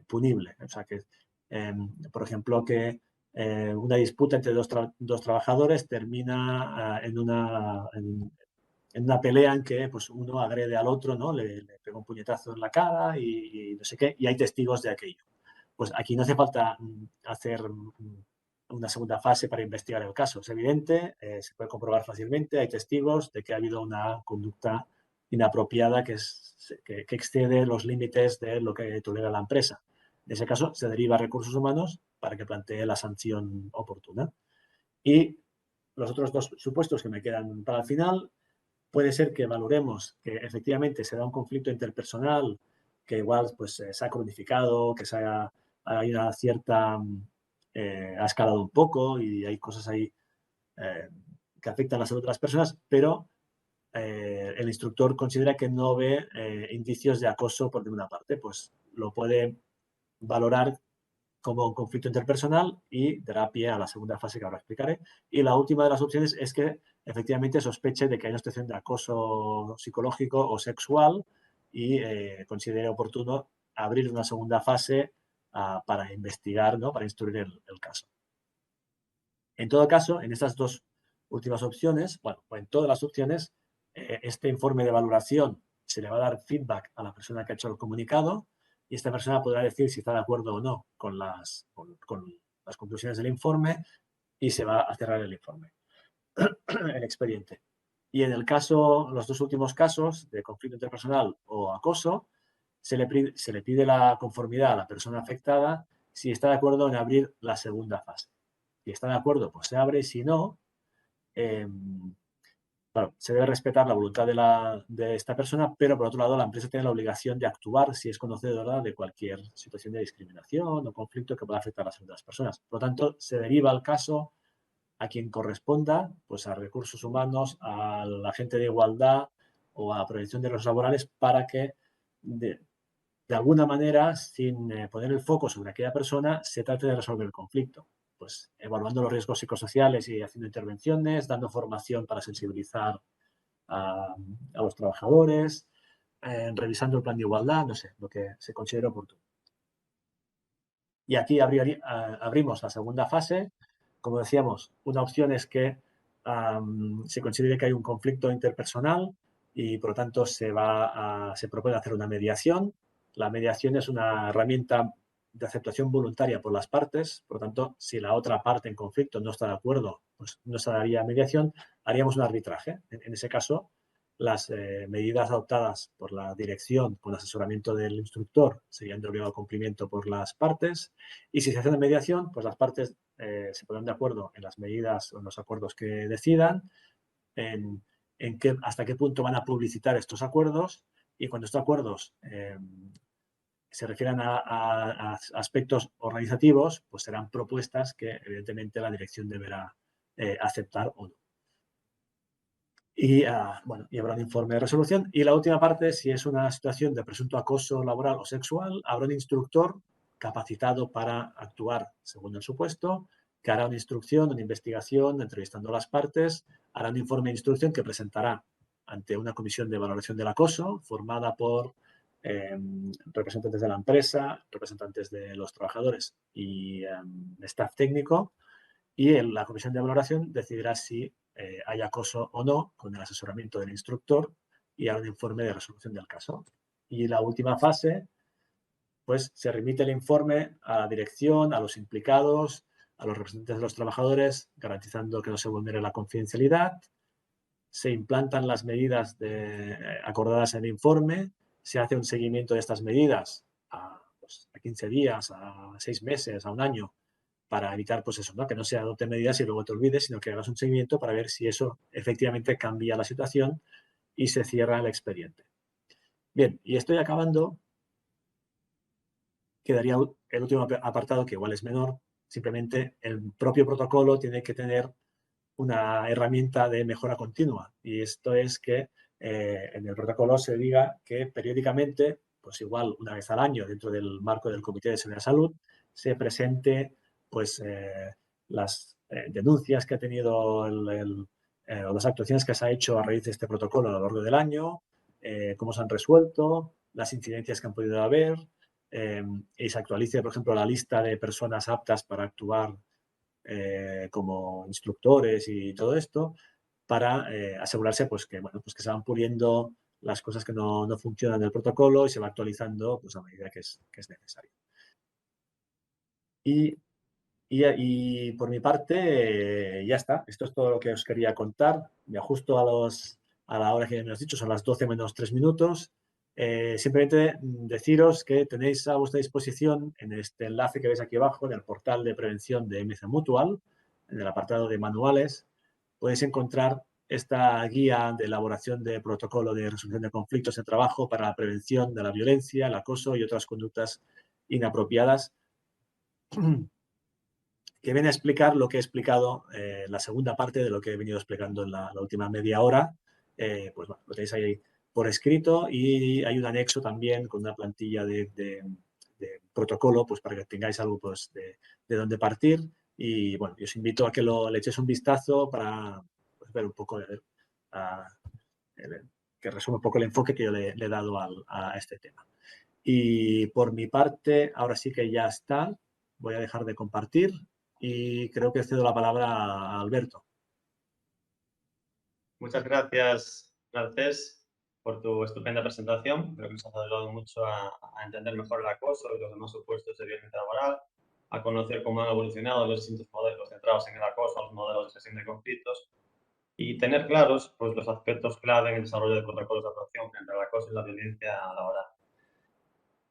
Speaker 2: punible. O sea, que, por ejemplo, que una disputa entre dos trabajadores termina en una pelea en que pues, uno agrede al otro, ¿no? Le pega un puñetazo en la cara y no sé qué, y hay testigos de aquello. Pues aquí no hace falta hacer una segunda fase para investigar el caso. Es evidente, se puede comprobar fácilmente, hay testigos de que ha habido una conducta inapropiada que excede los límites de lo que tolera la empresa. En ese caso, se deriva a recursos humanos para que plantee la sanción oportuna. Y los otros dos supuestos que me quedan para el final, puede ser que valoremos que efectivamente se da un conflicto interpersonal que igual pues, se ha cronificado, que hay una cierta, ha escalado un poco y hay cosas ahí que afectan la salud de las personas, pero el instructor considera que no ve indicios de acoso por ninguna parte, pues lo puede valorar como un conflicto interpersonal y dará pie a la segunda fase que ahora explicaré. Y la última de las opciones es que efectivamente sospeche de que hay una situación de acoso psicológico o sexual y considere oportuno abrir una segunda fase para investigar, ¿no? Para instruir el caso. En todo caso, en estas dos últimas opciones, bueno, o en todas las opciones, este informe de valoración se le va a dar feedback a la persona que ha hecho el comunicado y esta persona podrá decir si está de acuerdo o no con las conclusiones del informe y se va a cerrar el informe, el expediente. Y en el caso, los dos últimos casos de conflicto interpersonal o acoso, se le pide la conformidad a la persona afectada si está de acuerdo en abrir la segunda fase. Si está de acuerdo, pues se abre, y si no, eh, claro, se debe respetar la voluntad de esta persona, pero por otro lado la empresa tiene la obligación de actuar si es conocedora de cualquier situación de discriminación o conflicto que pueda afectar a las otras personas. Por lo tanto, se deriva el caso a quien corresponda, pues a recursos humanos, al agente de igualdad o a prevención de los laborales para que de alguna manera, sin poner el foco sobre aquella persona, se trate de resolver el conflicto. Pues evaluando los riesgos psicosociales y haciendo intervenciones, dando formación para sensibilizar a los trabajadores, revisando el plan de igualdad, no sé, lo que se considere oportuno. Y aquí abrimos la segunda fase. Como decíamos, una opción es que se considere que hay un conflicto interpersonal y, por lo tanto, se propone hacer una mediación. La mediación es una herramienta de aceptación voluntaria por las partes. Por lo tanto, si la otra parte en conflicto no está de acuerdo, pues no se daría mediación, haríamos un arbitraje. En ese caso, las medidas adoptadas por la dirección con asesoramiento del instructor serían de obligado cumplimiento por las partes, y si se hace una mediación, pues las partes se ponen de acuerdo en las medidas o en los acuerdos que decidan, en, hasta qué punto van a publicitar estos acuerdos, y cuando estos acuerdos se refieran a aspectos organizativos, pues serán propuestas que evidentemente la dirección deberá aceptar o no. Y, bueno, y habrá un informe de resolución. Y la última parte, si es una situación de presunto acoso laboral o sexual, habrá un instructor capacitado para actuar según el supuesto, que hará una instrucción, una investigación, entrevistando a las partes, hará un informe de instrucción que presentará ante una comisión de valoración del acoso, formada por representantes de la empresa, representantes de los trabajadores y staff técnico, y la comisión de valoración decidirá si hay acoso o no con el asesoramiento del instructor y hará un informe de resolución del caso. Y la última fase, pues se remite el informe a la dirección, a los implicados, a los representantes de los trabajadores, garantizando que no se vulnere la confidencialidad. Se implantan las medidas acordadas en el informe, se hace un seguimiento de estas medidas pues, a 15 días, a 6 meses, a un año, para evitar, pues eso, ¿no? Que no se adopten medidas y luego te olvides, sino que hagas un seguimiento para ver si eso efectivamente cambia la situación y se cierra el expediente. Bien, y estoy acabando. Quedaría el último apartado, que igual es menor. Simplemente el propio protocolo tiene que tener una herramienta de mejora continua, y esto es que en el protocolo se diga que periódicamente, pues igual una vez al año, dentro del marco del Comité de Seguridad y Salud, se presente pues las denuncias que ha tenido o las actuaciones que se ha hecho a raíz de este protocolo a lo largo del año, cómo se han resuelto, las incidencias que han podido haber, y se actualice, por ejemplo, la lista de personas aptas para actuar como instructores y todo esto, para asegurarse pues, que, bueno, pues que se van puliendo las cosas que no funcionan del protocolo y se va actualizando pues, a medida que es necesario. Y por mi parte, ya está. Esto es todo lo que os quería contar. Me ajusto a la hora que me has dicho, son las 12 menos 3 minutos. Simplemente deciros que tenéis a vuestra disposición en este enlace que veis aquí abajo, en el portal de prevención de MC Mutual, en el apartado de manuales, podéis encontrar esta guía de elaboración de protocolo de resolución de conflictos de trabajo para la prevención de la violencia, el acoso y otras conductas inapropiadas, que viene a explicar lo que he explicado, la segunda parte de lo que he venido explicando en la última media hora. Pues bueno, lo tenéis ahí por escrito, y hay un anexo también con una plantilla de protocolo, pues para que tengáis algo pues, de dónde partir. Y bueno, yo os invito a que le echéis un vistazo para pues, ver un poco, que resume un poco el enfoque que yo le he dado a este tema. Y por mi parte, ahora sí que ya está. Voy a dejar de compartir y creo que cedo la palabra a Alberto.
Speaker 1: Muchas gracias, Garcés, por tu estupenda presentación. Creo que nos ha ayudado mucho a entender mejor el acoso y los demás supuestos de violencia laboral, a conocer cómo han evolucionado los distintos modelos centrados en el acoso, los modelos de gestión de conflictos y tener claros pues, los aspectos clave en el desarrollo de protocolos de actuación frente al acoso y la violencia laboral.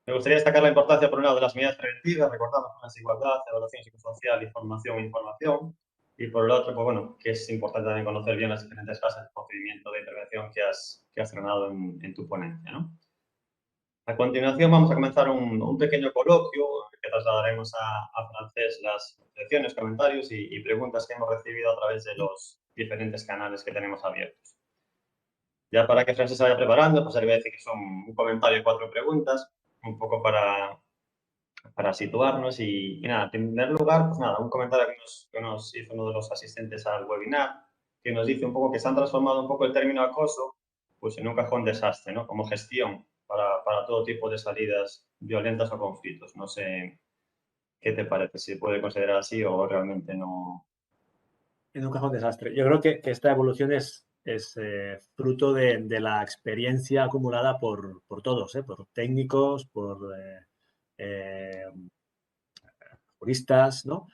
Speaker 1: Me gustaría destacar la importancia, por un lado, de las medidas preventivas, recordamos con la desigualdad, evaluación psicosocial, información e información, y por el otro, pues bueno, que es importante también conocer bien las diferentes fases del procedimiento de intervención que has tratado en tu ponencia, ¿no? A continuación vamos a comenzar un pequeño coloquio que trasladaremos a Francés las reflexiones, comentarios y preguntas que hemos recibido a través de los diferentes canales que tenemos abiertos. Ya para que Francés se vaya preparando, pues le voy a decir que son un comentario y 4 preguntas, un poco para situarnos y nada, en primer lugar, pues nada, un comentario que nos hizo uno de los asistentes al webinar, que nos dice un poco que se han transformado un poco el término acoso pues en un cajón desastre, ¿no? Como gestión para todo tipo de salidas violentas o conflictos. No sé qué te parece, si puede considerar así o realmente no.
Speaker 2: En un cajón desastre. Yo creo que esta evolución es fruto de la experiencia acumulada por todos, por técnicos, por juristas, ¿no?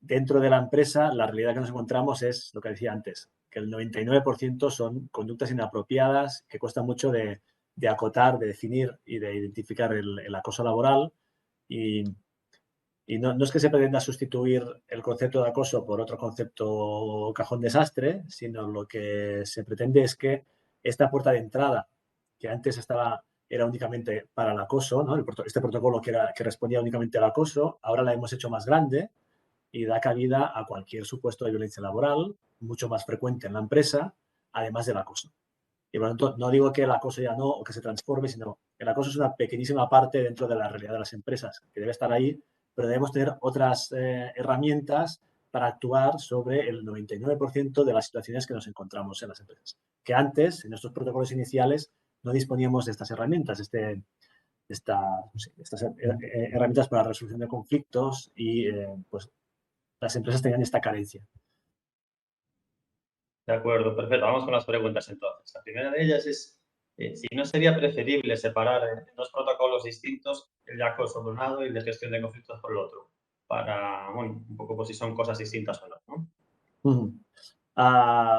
Speaker 2: Dentro de la empresa, la realidad que nos encontramos es lo que decía antes, que el 99% son conductas inapropiadas que cuesta mucho de acotar, de definir y de identificar el acoso laboral. Y no es que se pretenda sustituir el concepto de acoso por otro concepto cajón desastre, sino lo que se pretende es que esta puerta de entrada, que antes era únicamente para el acoso, ¿no? Este protocolo que respondía únicamente al acoso, ahora la hemos hecho más grande y da cabida a cualquier supuesto de violencia laboral, mucho más frecuente en la empresa, además del acoso. Y por lo tanto, no digo que el acoso ya no, o que se transforme, sino el acoso es una pequeñísima parte dentro de la realidad de las empresas, que debe estar ahí, pero debemos tener otras herramientas para actuar sobre el 99% de las situaciones que nos encontramos en las empresas. Que antes, en nuestros protocolos iniciales, no disponíamos de estas herramientas, estas herramientas para la resolución de conflictos y pues las empresas tenían esta carencia.
Speaker 1: De acuerdo, perfecto. Vamos con las preguntas entonces. La primera de ellas es si no sería preferible separar en dos protocolos distintos el de acoso por un lado y el de gestión de conflictos por el otro, para, bueno, un poco pues si son cosas distintas o no, ¿no?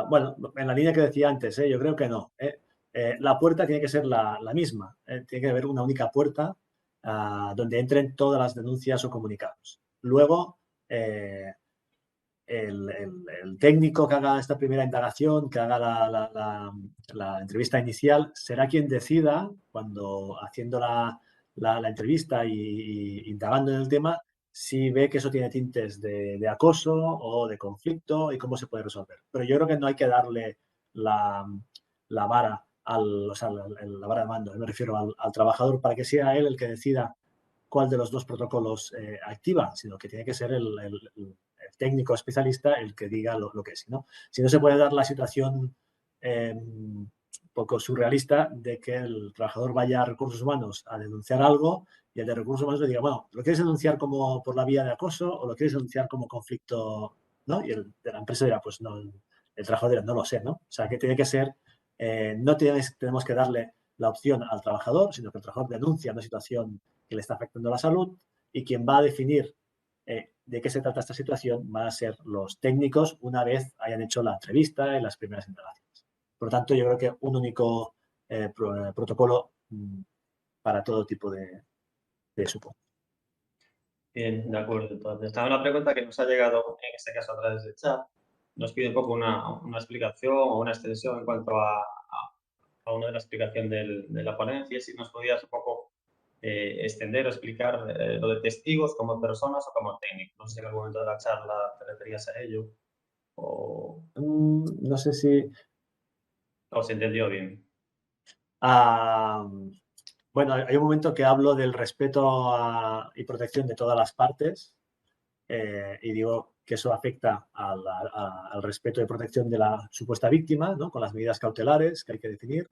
Speaker 2: Bueno, en la línea que decía antes, yo creo que no. La puerta tiene que ser la misma. Tiene que haber una única puerta donde entren todas las denuncias o comunicados. Luego, el técnico que haga esta primera indagación, que haga la entrevista inicial, será quien decida, cuando haciendo la entrevista y indagando en el tema, si ve que eso tiene tintes de acoso o de conflicto y cómo se puede resolver. Pero yo creo que no hay que darle la vara, la vara de mando, me refiero al trabajador, para que sea él el que decida cuál de los dos protocolos activa, sino que tiene que ser el técnico especialista el que diga lo que es, ¿no? Si no, se puede dar la situación un poco surrealista de que el trabajador vaya a recursos humanos a denunciar algo y el de recursos humanos le diga, bueno, ¿lo quieres denunciar como por la vía de acoso o lo quieres denunciar como conflicto? ¿No? Y el de la empresa dirá, pues no, el trabajador dirá, no lo sé, ¿no? O sea, que tiene que ser, no tenemos que darle la opción al trabajador, sino que el trabajador denuncia una situación que le está afectando la salud y quien va a definir de qué se trata esta situación van a ser los técnicos una vez hayan hecho la entrevista y las primeras indagaciones. Por lo tanto, yo creo que un único protocolo para todo tipo de supuestos.
Speaker 1: Bien, de acuerdo. Entonces, está una pregunta que nos ha llegado, en este caso a través del chat. Nos pide un poco una explicación o una extensión en cuanto a una de la explicación de la ponencia, si nos podías un poco extender o explicar lo de testigos como personas o como técnicos. No sé si en algún momento de la charla te referías a ello o
Speaker 2: No sé si...
Speaker 1: se entendió bien.
Speaker 2: Bueno, hay un momento que hablo del respeto y protección de todas las partes y digo que eso afecta al respeto y protección de la supuesta víctima, ¿no? Con las medidas cautelares que hay que definir.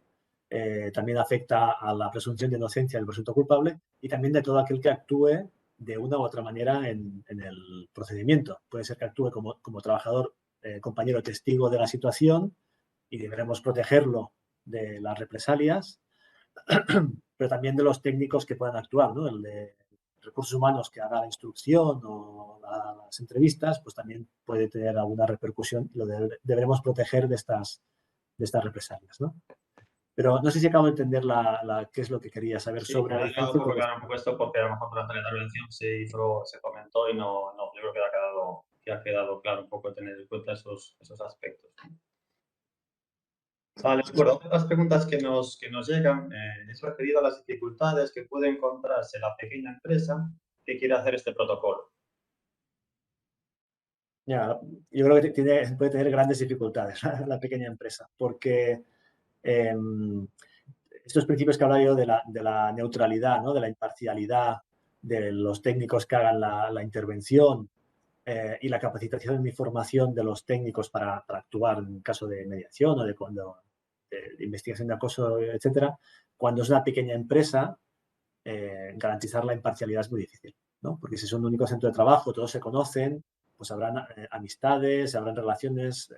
Speaker 2: También afecta a la presunción de inocencia del presunto culpable y también de todo aquel que actúe de una u otra manera en el procedimiento. Puede ser que actúe como trabajador, compañero testigo de la situación y deberemos protegerlo de las represalias, pero también de los técnicos que puedan actuar, ¿no? El de recursos humanos que haga la instrucción o las entrevistas, pues también puede tener alguna repercusión y lo deberemos proteger de estas represalias, ¿no? Pero no sé si acabo de entender qué es lo que quería saber
Speaker 1: Sí,
Speaker 2: sobre
Speaker 1: me
Speaker 2: la
Speaker 1: ha quedado un
Speaker 2: diferencia.
Speaker 1: poco claro un poco esto porque a lo mejor durante la intervención se comentó y no, yo creo que ha quedado claro un poco tener en cuenta esos aspectos. Vale, de acuerdo. Otras preguntas que nos llegan es referido a las dificultades que puede encontrarse la pequeña empresa que quiere hacer este protocolo.
Speaker 2: Ya, yo creo que puede tener grandes dificultades la pequeña empresa, porque estos principios que hablaba yo de la neutralidad, ¿no? De la imparcialidad, de los técnicos que hagan la intervención y la capacitación y formación de los técnicos para actuar en caso de mediación o de investigación de acoso, etcétera. Cuando es una pequeña empresa, garantizar la imparcialidad es muy difícil, ¿no? Porque si son un único centro de trabajo, todos se conocen, pues habrán amistades, habrán relaciones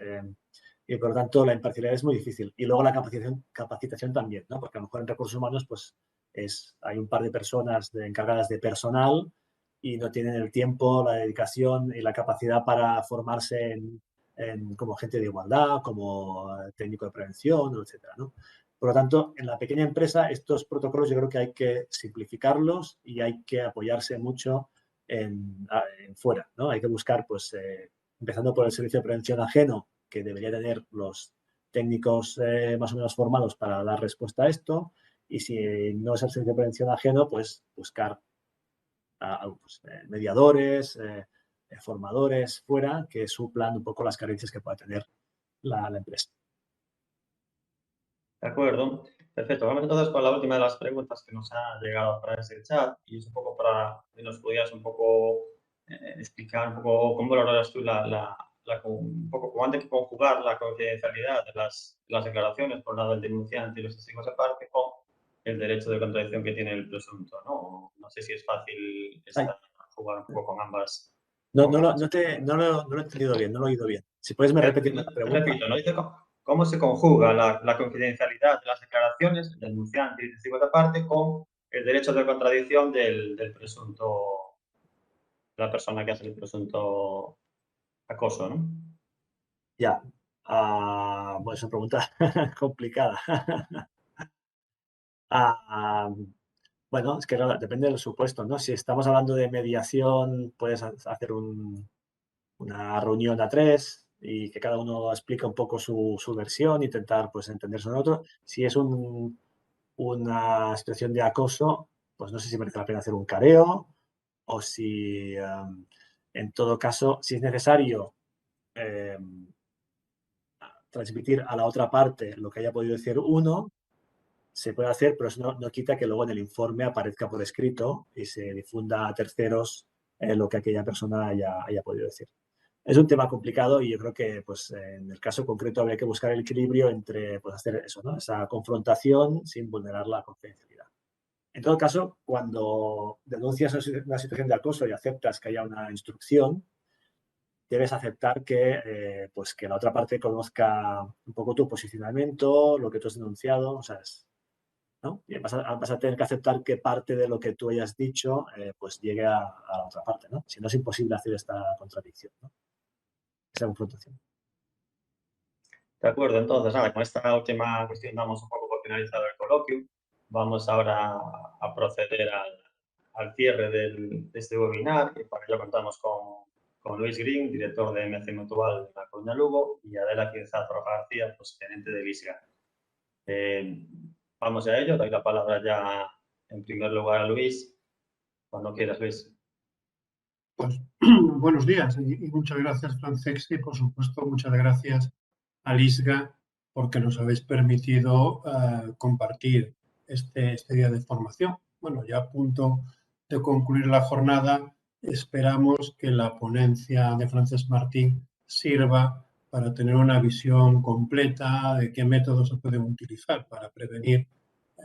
Speaker 2: y por lo tanto la imparcialidad es muy difícil. Y luego la capacitación también, ¿no? Porque a lo mejor en recursos humanos pues hay un par de personas encargadas de personal y no tienen el tiempo, la dedicación y la capacidad para formarse como agente de igualdad, como técnico de prevención, etcétera, ¿no? Por lo tanto, en la pequeña empresa estos protocolos yo creo que hay que simplificarlos y hay que apoyarse mucho en fuera, ¿no? Hay que buscar, pues, empezando por el servicio de prevención ajeno, que debería tener los técnicos más o menos formados para dar respuesta a esto, y si no es el servicio de prevención ajeno, pues buscar pues, mediadores, formadores fuera que suplan un poco las carencias que pueda tener la empresa.
Speaker 1: De acuerdo, perfecto. Vamos entonces con la última de las preguntas que nos ha llegado a través del chat y es un poco para que nos pudieras un poco explicar un poco cómo valoras tú un poco cómo han de conjugar la confidencialidad de las declaraciones por un lado del denunciante y los testigos aparte con el derecho de contradicción que tiene el presunto, ¿no? No sé si es fácil jugar un poco con ambas.
Speaker 2: No lo he entendido bien, no lo he oído bien. Si puedes repetirme la pregunta.
Speaker 1: Repito, ¿no? Dice cómo se conjuga la confidencialidad de las declaraciones del denunciante y testigo de parte con el derecho de contradicción del presunto, la persona que hace el presunto acoso, ¿no?
Speaker 2: Ya. Bueno, es una pregunta complicada. Bueno, es que claro, depende del supuesto, ¿no? Si estamos hablando de mediación, puedes hacer una reunión a tres y que cada uno explique un poco su versión, intentar pues entenderse en otro. Si es una situación de acoso, pues no sé si merece la pena hacer un careo o si, en todo caso, si es necesario transmitir a la otra parte lo que haya podido decir uno, se puede hacer, pero eso no quita que luego en el informe aparezca por escrito y se difunda a terceros lo que aquella persona haya podido decir. Es un tema complicado y yo creo que pues, en el caso concreto habría que buscar el equilibrio entre pues, hacer eso, ¿no? Esa confrontación sin vulnerar la confidencialidad. En todo caso, cuando denuncias una situación de acoso y aceptas que haya una instrucción, debes aceptar pues que la otra parte conozca un poco tu posicionamiento, lo que tú has denunciado, o sea, ¿no? Y vas a tener que aceptar que parte de lo que tú hayas dicho pues llegue a la otra parte, ¿no? Si no, es imposible hacer esta contradicción, ¿no? Esa confrontación.
Speaker 1: De acuerdo, entonces, nada, con esta última cuestión damos un poco por finalizado el coloquio. Vamos ahora a proceder al cierre de este webinar y para ello contamos con Luis Green, director de MC Mutual de La Coruña Lugo, y Adela Quinzazo García, pues, gerente de Visga. Vamos a ello, doy la palabra ya en primer lugar a Luis. Cuando quieras, Luis.
Speaker 3: Pues buenos días y muchas gracias, Francesc, y por supuesto muchas gracias a Lisga porque nos habéis permitido compartir este día de formación. Bueno, ya a punto de concluir la jornada, esperamos que la ponencia de Francesc Martín sirva para tener una visión completa de qué métodos se pueden utilizar para prevenir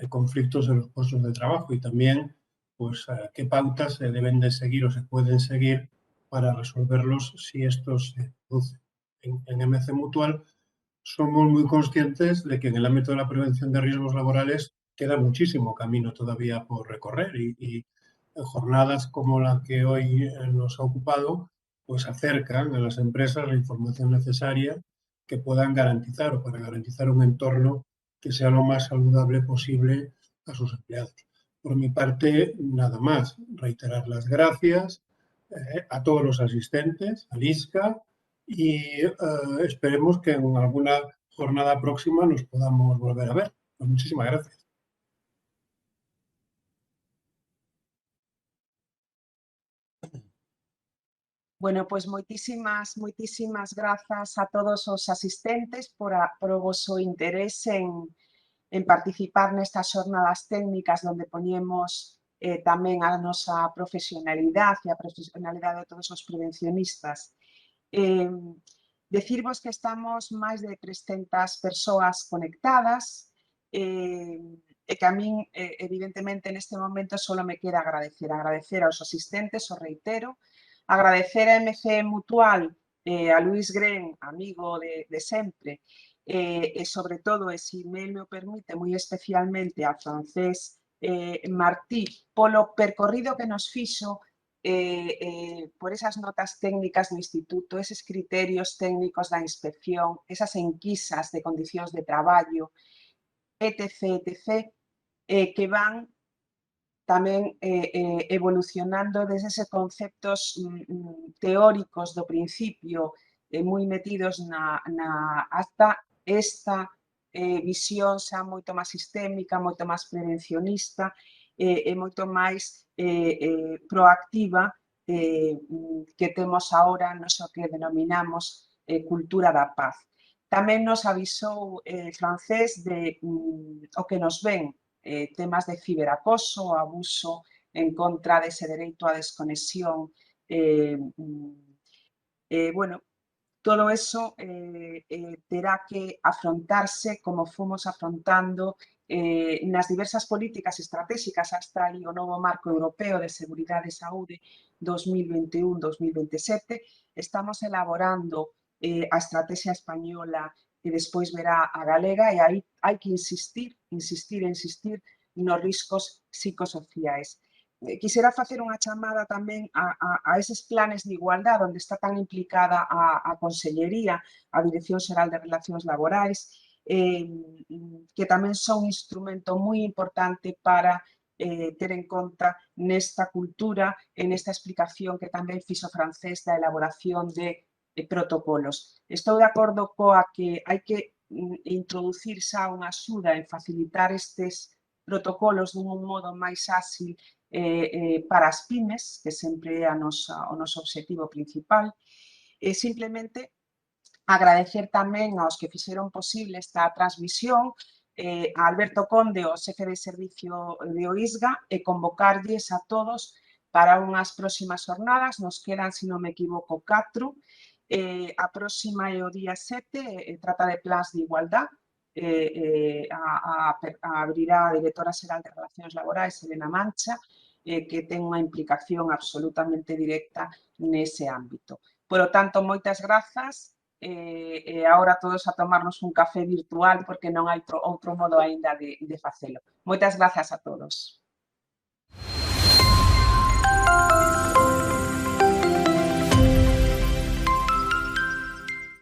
Speaker 3: conflictos en los puestos de trabajo y también pues qué pautas se deben de seguir o se pueden seguir para resolverlos si estos se producen. En MC Mutual somos muy conscientes de que en el ámbito de la prevención de riesgos laborales queda muchísimo camino todavía por recorrer y jornadas como la que hoy nos ha ocupado, pues acercan a las empresas la información necesaria que puedan garantizar o para garantizar un entorno que sea lo más saludable posible a sus empleados. Por mi parte, nada más. Reiterar las gracias a todos los asistentes, al ISCA, y esperemos que en alguna jornada próxima nos podamos volver a ver. Pues muchísimas gracias.
Speaker 4: Bueno, pois moitísimas grazas a todos os asistentes por o voso interese en participar nestas xornadas técnicas onde poñemos tamén a nosa profesionalidade e a profesionalidade de todos os prevencionistas. Decirvos que estamos máis de 300 persoas conectadas e que a min, evidentemente, neste momento só me queda agradecer aos asistentes, o reitero, agradecer a MC Mutual, a Luís Gren, amigo de sempre, e sobre todo, e se me o permite, moi especialmente a Francés Martí, polo percorrido que nos fixo por esas notas técnicas do Instituto, eses criterios técnicos da inspección, esas enquisas de condicións de traballo, etc., que van tamén evolucionando desde eses conceptos teóricos do principio moi metidos hasta esta visión xa moito máis sistémica, moito máis prevencionista e moito máis proactiva que temos agora no que denominamos cultura da paz. Tamén nos avisou Francés de o que nos ven temas de ciberacoso, abuso en contra dese dereito á desconexión. Bueno, todo eso terá que afrontarse como fomos afrontando nas diversas políticas estratégicas hasta aí o novo marco europeo de seguridade e saúde 2021-2027. Estamos elaborando a estrategia española e despois verá a galega e aí hai que insistir nos riscos psicosociais. Quisera facer unha chamada tamén a eses planes de igualdade onde está tan implicada a Consellería, a Dirección Xeral de Relacións Laborais, que tamén son un instrumento moi importante para ter en conta nesta cultura e nesta explicación que tamén fixo Francés da elaboración de protocolos. Estou de acordo coa que hai que introducir xa unha axuda en facilitar estes protocolos dun modo máis áxil para as pymes, que sempre é o noso obxectivo principal. Simplemente agradecer tamén aos que fixeron posible esta transmisión, a Alberto Conde, o xefe de servicio de OISGA, e convocarlles a todos para unhas próximas jornadas. Nos quedan, se non me equivoco, 4. A próxima é o día 7, trata de plans de igualdade, abrirá a Directora Xeral de Relacións Laborais, Elena Mancha, que ten unha implicación absolutamente directa nese ámbito. Por lo tanto, moitas grazas e agora todos a tomarnos un café virtual porque non hai outro modo aínda de facelo. Moitas grazas a todos.